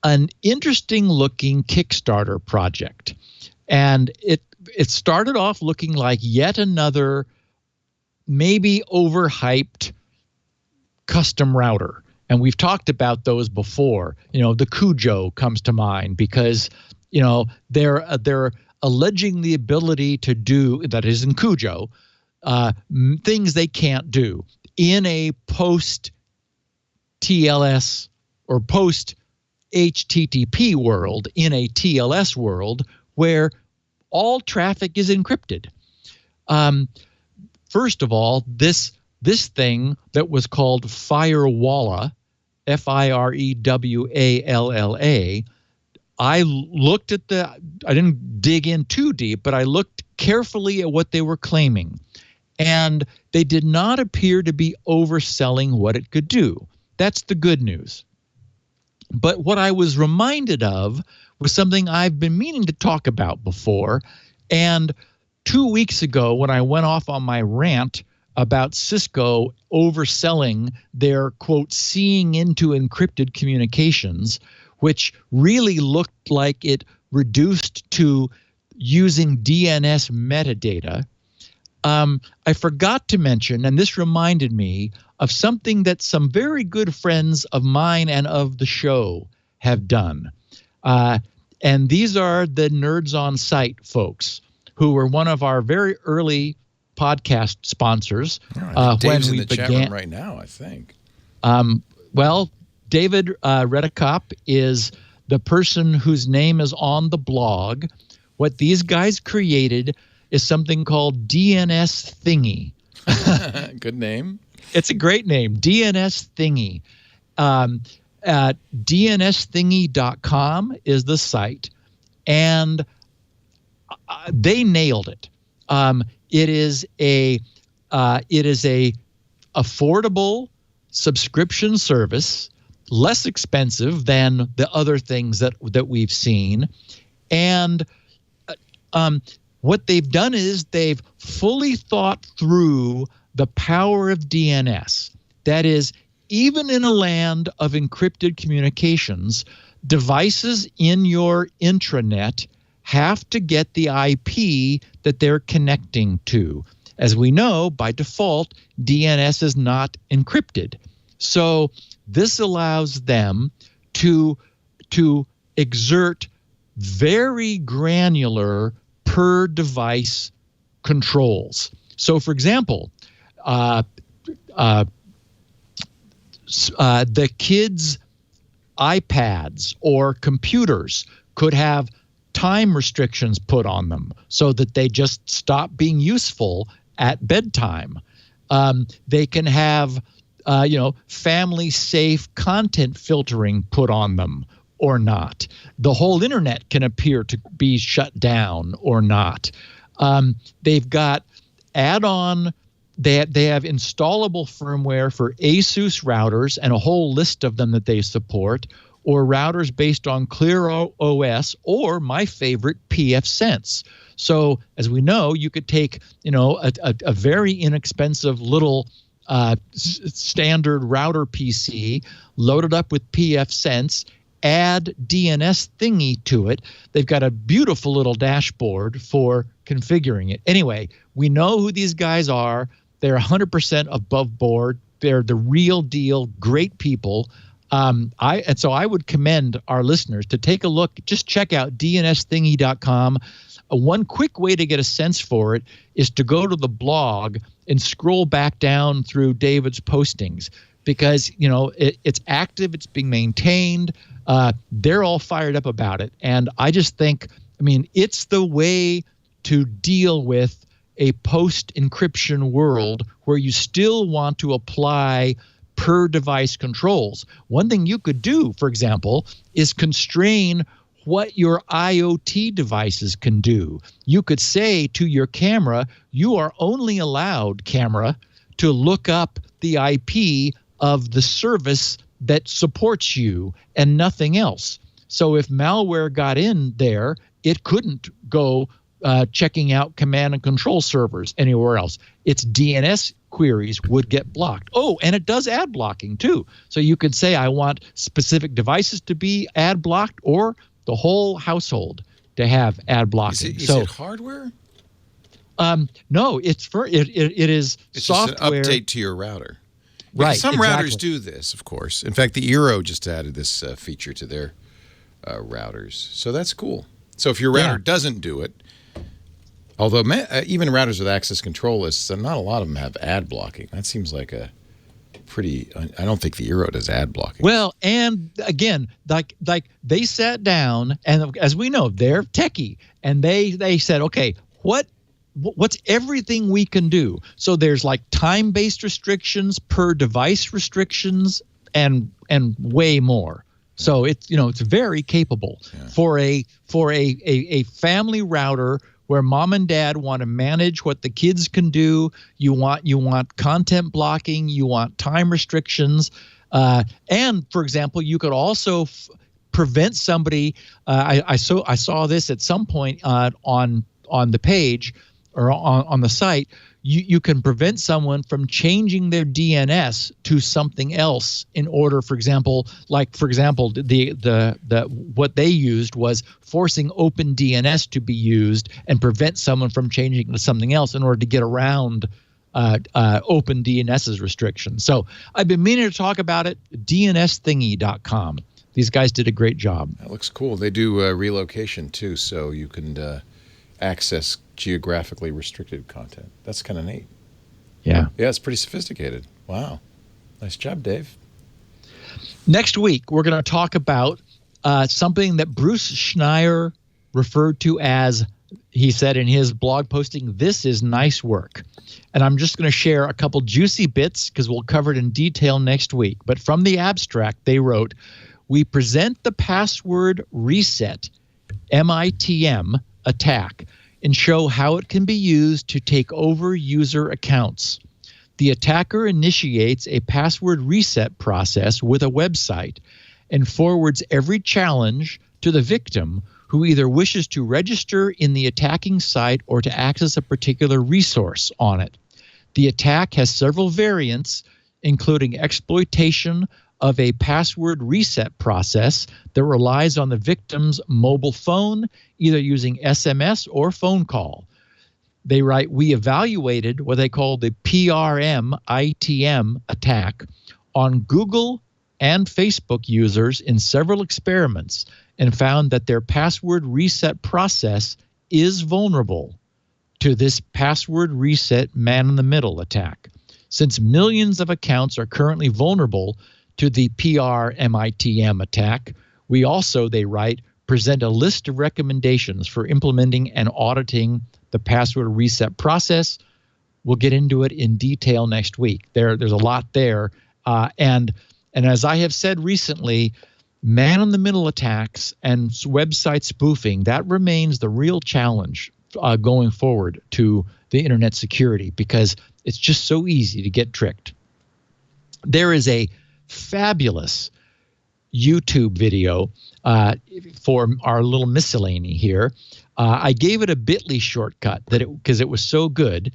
an interesting looking Kickstarter project, and it started off looking like yet another maybe overhyped custom router. And we've talked about those before. The Cujo comes to mind because, they're alleging the able to do, that is in Cujo, things they can't do in a post-TLS or post-HTTP world, in a TLS world where all traffic is encrypted. First of all, this thing that was called Firewalla, Firewalla, I looked at I didn't dig in too deep, but I looked carefully at what they were claiming. And they did not appear to be overselling what it could do. That's the good news. But what I was reminded of was something I've been meaning to talk about before. And 2 weeks ago, when I went off on my rant about Cisco overselling their, quote, seeing into encrypted communications, which really looked like it reduced to using DNS metadata, I forgot to mention, and this reminded me of something that some very good friends of mine and of the show have done. And these are the Nerds on Site folks, who were one of our very early podcast sponsors. Dave's when we in the began. Chat room right now, I think. Well, David Redekop is the person whose name is on the blog. What these guys created is something called DNS Thingy. Good name. It's a great name, DNS Thingy. DNSthingy.com is the site, and they nailed it. It is a affordable subscription service, less expensive than the other things that we've seen, and what they've done is they've fully thought through the power of DNS. That is, even in a land of encrypted communications, devices in your intranet have to get the IP that they're connecting to. As we know, by default, DNS is not encrypted. So this allows them to exert very granular per device controls. So, for example, the kids' iPads or computers could have time restrictions put on them so that they just stop being useful at bedtime. They can have, family safe content filtering put on them or not. The whole internet can appear to be shut down or not. They've got add-on. They have installable firmware for ASUS routers and a whole list of them that they support, or routers based on ClearOS, or my favorite, pfSense. So as we know, you could take a very inexpensive little standard router PC, load it up with pfSense, add DNSthingy to it. They've got a beautiful little dashboard for configuring it. Anyway, we know who these guys are. They're 100% above board. They're the real deal, great people. So I would commend our listeners to take a look. Just check out DNSthingy.com. One quick way to get a sense for it is to go to the blog and scroll back down through David's postings, because it's active, it's being maintained. They're all fired up about it, and I just think, it's the way to deal with a post-encryption world where you still want to apply per-device controls. One thing you could do, for example, is constrain what your IoT devices can do. You could say to your camera, you are only allowed, camera, to look up the IP of the service that supports you and nothing else. So if malware got in there, it couldn't go checking out command and control servers anywhere else. Its DNS queries would get blocked. Oh, and it does ad blocking too. So you could say, I want specific devices to be ad blocked, or the whole household to have ad blocking. Is it hardware? No, it's it is it's software. Just an update to your router. Right. Some routers do this, of course. In fact, the Eero just added this feature to their routers. So that's cool. So if your router doesn't do it, although even routers with access control lists, not a lot of them have ad blocking. That seems like a pretty. I don't think the Eero does ad blocking. Well, and again, like they sat down, and as we know, they're techie, and they said, okay, what's everything we can do? So there's like time-based restrictions, per device restrictions, and way more. So it's it's very capable for a family router where mom and dad want to manage what the kids can do. You want content blocking, you want time restrictions, and for example, you could also prevent somebody. I saw this at some point on the page or on the site. You can prevent someone from changing their DNS to something else in order, for example, the what they used was forcing open DNS to be used and prevent someone from changing to something else in order to get around open DNS's restrictions. So I've been meaning to talk about it. DNSthingy.com. These guys did a great job. That looks cool. They do relocation too, so you can access geographically restricted content. That's kind of neat. Yeah. Yeah, it's pretty sophisticated. Wow. Nice job, Dave. Next week, we're going to talk about something that Bruce Schneier referred to as he said in his blog posting, "This is nice work." And I'm just going to share a couple juicy bits because we'll cover it in detail next week. But from the abstract, they wrote, "We present the password reset MITM attack and show how it can be used to take over user accounts. The attacker initiates a password reset process with a website and forwards every challenge to the victim, who either wishes to register in the attacking site or to access a particular resource on it. The attack has several variants, including exploitation of a password reset process that relies on the victim's mobile phone, either using SMS or phone call." They write, "We evaluated what they call the PRM-ITM attack on Google and Facebook users in several experiments and found that their password reset process is vulnerable to this password reset man-in-the-middle attack. Since millions of accounts are currently vulnerable to the PRM-ITM attack, we also," they write, "present a list of recommendations for implementing and auditing the password reset process." We'll get into it in detail next week. There's a lot there. And as I have said recently, man-in-the-middle attacks and website spoofing, that remains the real challenge going forward to the internet security, because it's just so easy to get tricked. There is a fabulous YouTube video for our little miscellany here. I gave it a bit.ly shortcut because it was so good.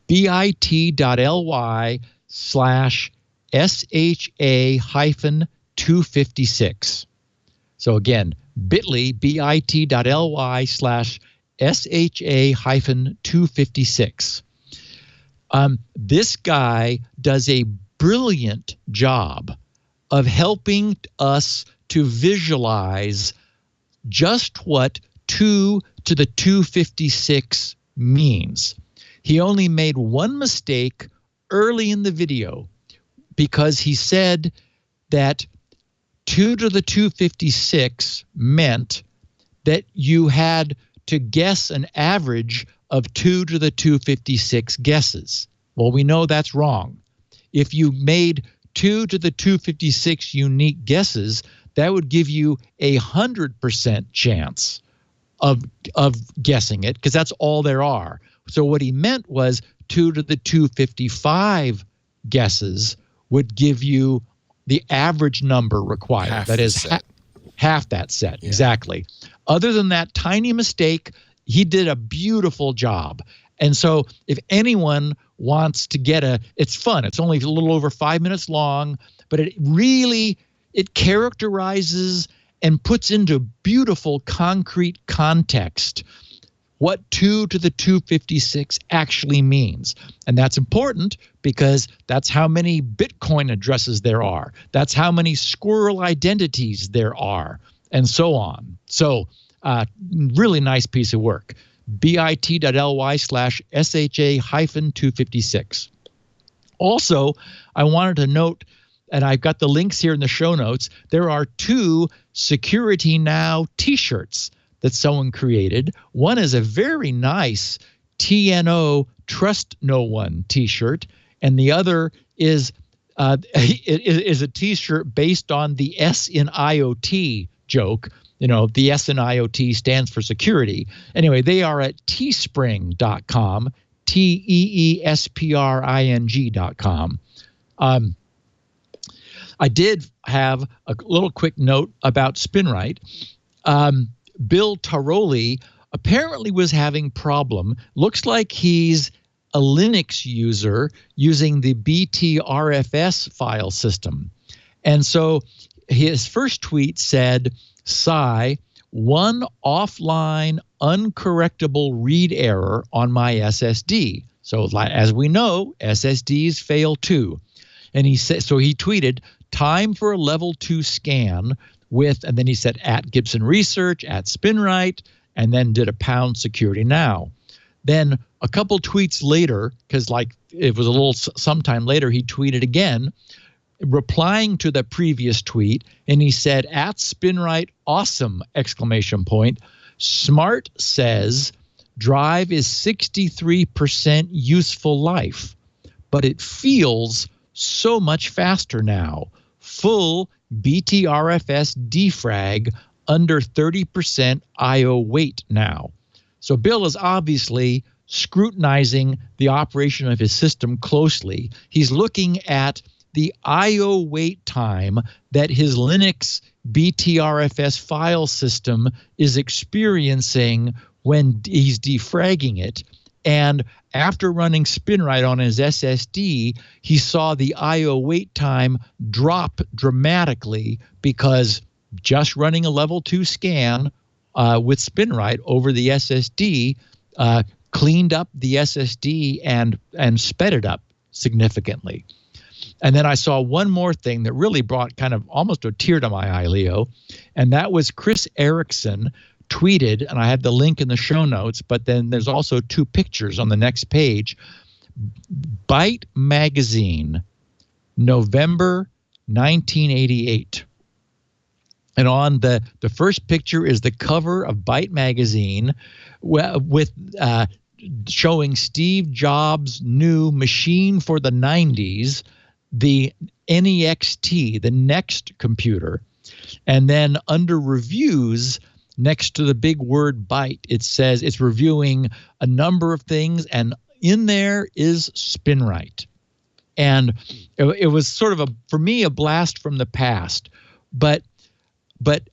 bit.ly/SHA-256. So again, bit.ly/SHA-256. This guy does a brilliant job of helping us to visualize just what 2 to the 256 means. He only made one mistake early in the video because he said that 2 to the 256 meant that you had to guess an average of 2 to the 256 guesses. Well, we know that's wrong. If you made 2 to the 256 unique guesses, that would give you 100% chance of guessing it, because that's all there are. So what he meant was 2 to the 255 guesses would give you the average number required. That is half that set. Yeah. Exactly. Other than that tiny mistake, he did a beautiful job. And so if anyone wants to get it's fun. It's only a little over 5 minutes long, but it characterizes and puts into beautiful concrete context what 2 to the 256 actually means. And that's important because that's how many Bitcoin addresses there are. That's how many squirrel identities there are, and so on. So really nice piece of work. bit.ly/SHA-256. Also, I wanted to note, and I've got the links here in the show notes, there are 2 Security Now t-shirts that someone created. One is a very nice TNO Trust No One t-shirt, and the other is a t-shirt based on the S in IoT joke. You know, the S in IoT stands for security. Anyway, they are at teespring.com, teespring.com. I did have a little quick note about Spinrite. Bill Taroli apparently was having problem. Looks like he's a Linux user using the BTRFS file system. And so his first tweet said, "Sigh, one offline uncorrectable read error on my SSD." So as we know, SSDs fail too. And he said, so he tweeted, "Time for a level 2 scan with," and then he said at Gibson Research, at Spinrite, and then did a pound security now. Then a couple tweets later, because like it was a little sometime later, he tweeted again, replying to the previous tweet, and he said at Spinrite, awesome, exclamation point. Smart says drive is 63% useful life, but it feels so much faster now. Full BTRFS defrag under 30% IO wait now. So Bill is obviously scrutinizing the operation of his system closely. He's looking at the IO wait time that his Linux BTRFS file system is experiencing when he's defragging it. And after running Spinrite on his SSD, he saw the IO wait time drop dramatically because just running a level 2 scan with Spinrite over the SSD cleaned up the SSD and sped it up significantly. And then I saw one more thing that really brought kind of almost a tear to my eye, Leo, and that was Chris Erickson tweeted, and I have the link in the show notes, but then there's also 2 pictures on the next page. Byte Magazine, November 1988. And on the first picture is the cover of Byte Magazine with showing Steve Jobs' new machine for the 90s, the NEXT, the Next computer. And then under reviews, next to the big word byte, it says it's reviewing a number of things, and in there is Spinrite. And it was sort of for me, a blast from the past. But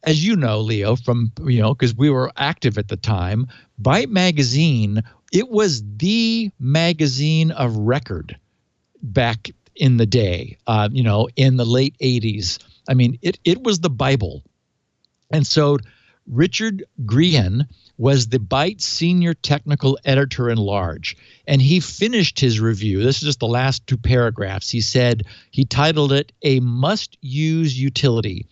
as you know, Leo, because we were active at the time, Byte Magazine, it was the magazine of record back in the day, in the late 80s. I mean, it was the Bible. And so Richard Grehan was the Byte senior technical editor-in-large, and he finished his review. This is just the last 2 paragraphs. He said, he titled it, "A Must-Use Utility.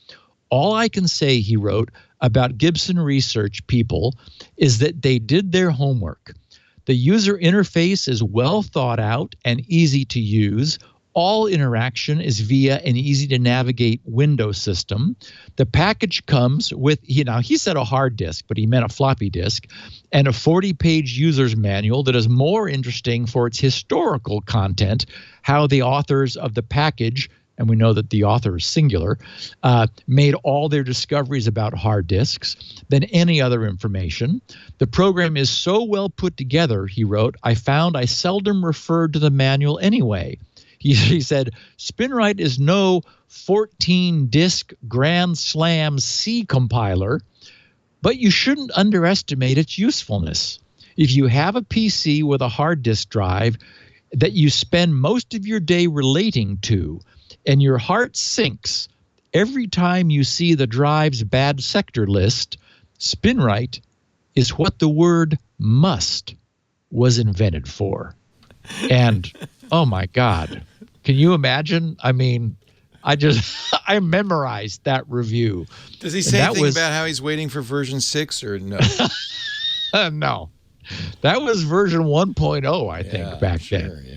All I can say," he wrote, "about Gibson Research people is that they did their homework. The user interface is well thought out and easy to use. All interaction is via an easy-to-navigate window system. The package comes with," he said a hard disk, but he meant a floppy disk, "and a 40-page user's manual that is more interesting for its historical content, how the authors of the package," and we know that the author is singular, "made all their discoveries about hard disks than any other information. The program is so well put together," he wrote, "I found I seldom referred to the manual anyway." He said, "Spinrite is no 14-disk Grand Slam C compiler, but you shouldn't underestimate its usefulness. If you have a PC with a hard disk drive that you spend most of your day relating to, and your heart sinks every time you see the drive's bad sector list, Spinrite is what the word must was invented for." And oh my God, can you imagine? I mean, I memorized that review. Does he say anything about how he's waiting for version 6 or no? No, that was version 1.0, I think, back then. Yeah.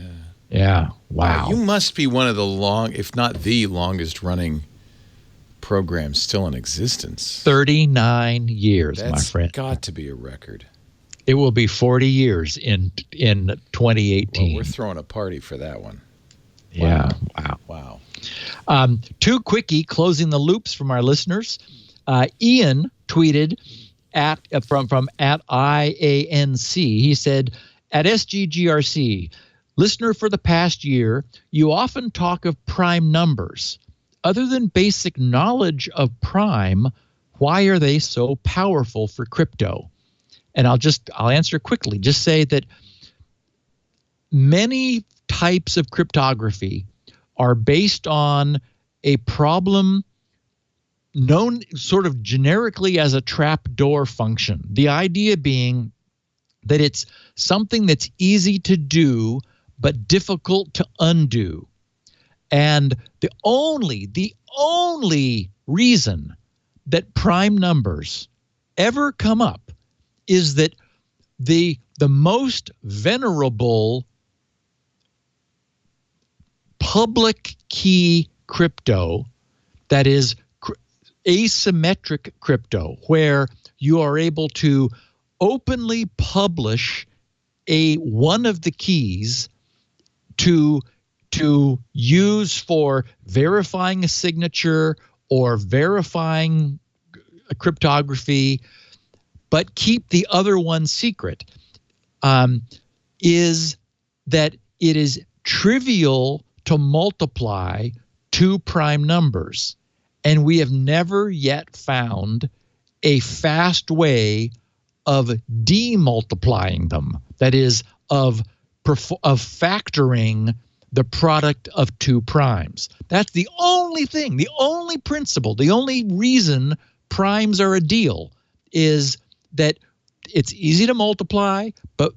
Yeah. Wow. You must be one of the if not the longest running programs still in existence. 39 years, my friend. That's got to be a record. It will be 40 years in 2018. Well, we're throwing a party for that one. Yeah. Wow. 2 quickie closing the loops from our listeners. Ian tweeted from at IANC. He said, "At SGGRC, listener for the past year, you often talk of prime numbers. Other than basic knowledge of prime, why are they so powerful for crypto?" And I'll answer quickly. Just say that many types of cryptography are based on a problem known sort of generically as a trapdoor function. The idea being that it's something that's easy to do but difficult to undo. And the only reason that prime numbers ever come up is that the most venerable public key crypto, that is asymmetric crypto, where you are able to openly publish one of the keys to use for verifying a signature or verifying a cryptography, but keep the other one secret, is that it is trivial to multiply two prime numbers. And we have never yet found a fast way of demultiplying them. That is, of factoring the product of two primes. That's the only thing, the only principle, the only reason primes are a deal is that it's easy to multiply, but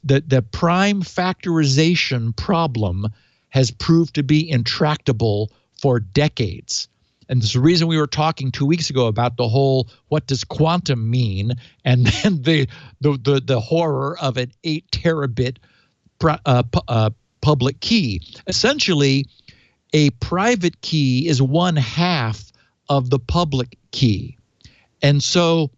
the prime factorization problem has proved to be intractable for decades. And there's a reason we were talking 2 weeks ago about the whole what does quantum mean, and then the horror of an 8 terabit public key. Essentially, a private key is 1/2 of the public key. And so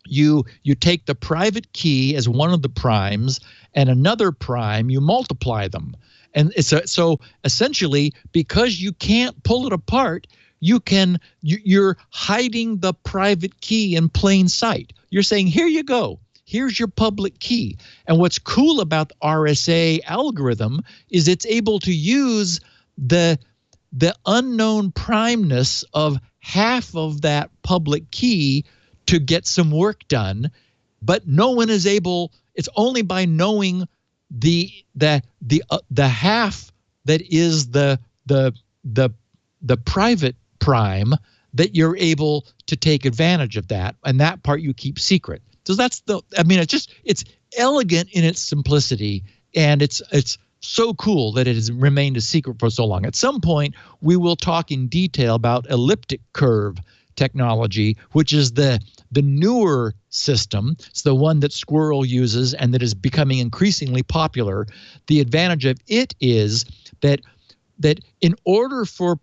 you take the private key as one of the primes and another prime, you multiply them. And so essentially, because you can't pull it apart, you're hiding the private key in plain sight. You're saying, here you go. Here's your public key. And what's cool about the RSA algorithm is it's able to use the unknown primeness of half of that public key to get some work done, but no one is able. It's only by knowing the half that is the private prime that you're able to take advantage of that, and that part you keep secret. So it's elegant in its simplicity, and it's so cool that it has remained a secret for so long. At some point, we will talk in detail about elliptic curve technology, which is the newer system. It's the one that Squirrel uses and that is becoming increasingly popular. The advantage of it is that in order for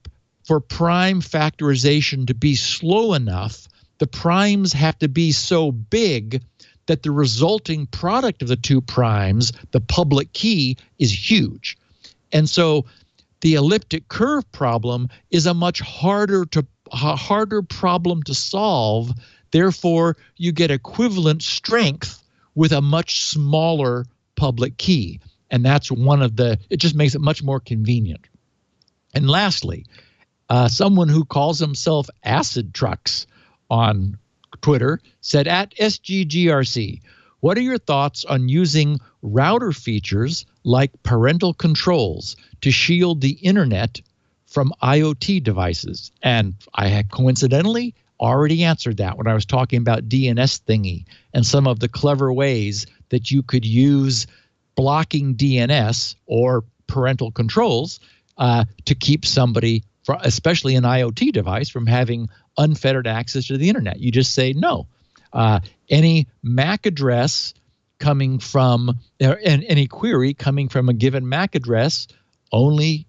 prime factorization to be slow enough, the primes have to be so big that the resulting product of the two primes, the public key, is huge. And so the elliptic curve problem is a much harder problem to solve. Therefore, you get equivalent strength with a much smaller public key. And that's it just makes it much more convenient. And lastly, someone who calls himself Acid Trucks on Twitter said, at SGGRC, what are your thoughts on using router features like parental controls to shield the internet from IoT devices? And I had coincidentally already answered that when I was talking about DNS thingy and some of the clever ways that you could use blocking DNS or parental controls to keep somebody, especially an IoT device, from having unfettered access to the internet. You just say no. Any MAC address coming from, any query coming from a given MAC address only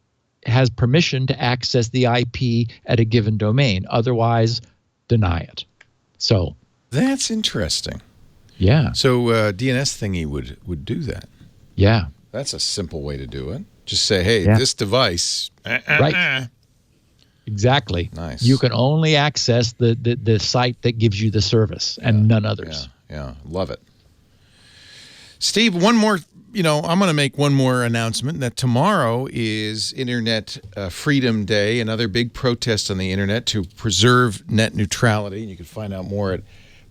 has permission to access the IP at a given domain. Otherwise, deny it. So that's interesting. Yeah. So DNS thingy would do that. Yeah. That's a simple way to do it. Just say, hey, this device. Right. Exactly. Nice. You can only access the site that gives you the service and none others. Yeah. Love it. Steve, one more, I'm going to make one more announcement that tomorrow is Internet Freedom Day, another big protest on the internet to preserve net neutrality. You can find out more at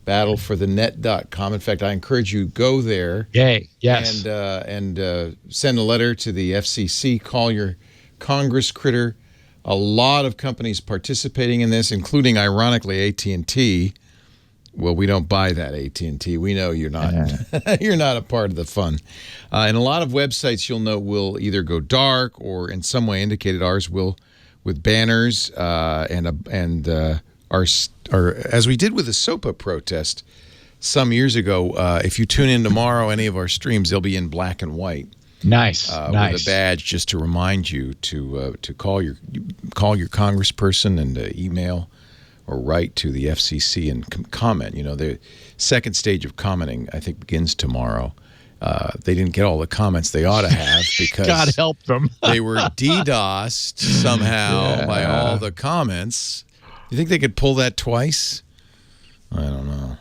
battleforthenet.com. In fact, I encourage you to go there. Yay, yes. And send a letter to the FCC, call your Congress critter. A lot of companies participating in this, including, ironically, AT&T. Well, we don't buy that, AT&T. We know you're not. You're not a part of the fun. And a lot of websites, you'll know, will either go dark or in some way indicated. Ours will, with banners and our as we did with the SOPA protest some years ago. If you tune in tomorrow, any of our streams, they'll be in black and white. Nice. With a badge just to remind you to call your congressperson and email or write to the FCC and comment. The second stage of commenting, I think, begins tomorrow. They didn't get all the comments they ought to have because God help them. they were DDoSed somehow by all the comments. You think they could pull that twice? I don't know.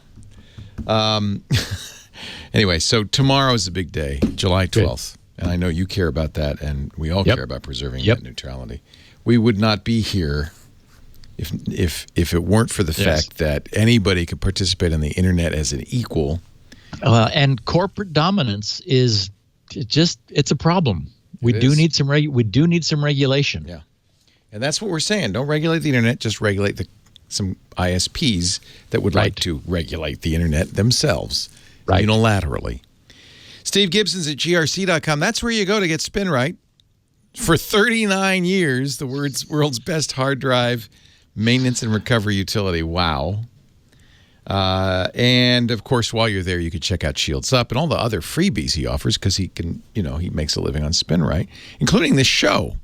Anyway, so tomorrow is a big day, July 12th. Good. And I know you care about that, and we all care about preserving that neutrality. We would not be here if it weren't for the fact that anybody could participate on the internet as an equal. And corporate dominance is it's a We do need some regulation. Yeah. And that's what we're saying. Don't regulate the internet, just regulate some ISPs that would like to regulate the internet themselves unilaterally. Steve Gibson's at grc.com. That's where you go to get Spinrite. For 39 years, the world's best hard drive maintenance and recovery utility. Wow. And, of course, while you're there, you can check out Shields Up and all the other freebies he offers because he can, he makes a living on Spinrite, including this show.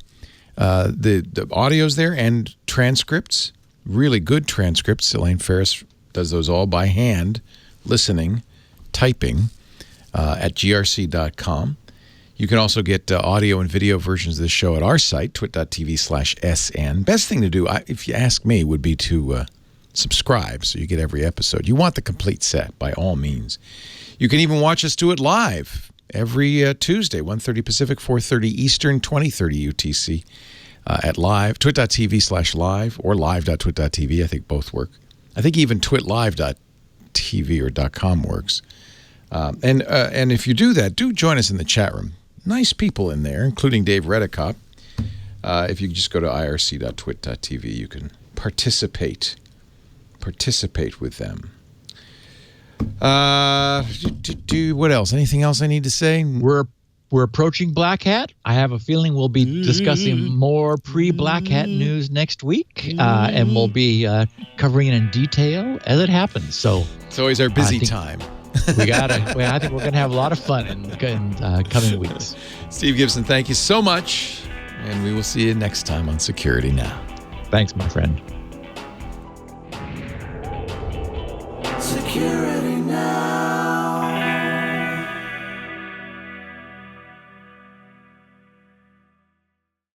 The audio's there and transcripts, really good transcripts. Elaine Ferris does those all by hand, listening, typing at grc.com. You can also get audio and video versions of the show at our site, twit.tv/SN. Best thing to do, if you ask me, would be to subscribe so you get every episode. You want the complete set, by all means. You can even watch us do it live every Tuesday, 1:30 Pacific, 4:30 Eastern, 20:30 UTC at live, twit.tv/live or live.twit.tv. I think both work. I think even twitlive.tv or .com works. And if you do that, do join us in the chat room. Nice people in there, including Dave Redekop. If you just go to irc.twit.tv, you can participate with them. What else? Anything else I need to say? We're approaching BlackHat. I have a feeling we'll be discussing more pre-BlackHat news next week, and we'll be covering it in detail as it happens. So it's always our busy time. I think we're gonna have a lot of fun in coming weeks. Steve Gibson, thank you so much, and we will see you next time on Security Now. Thanks, my friend. Security.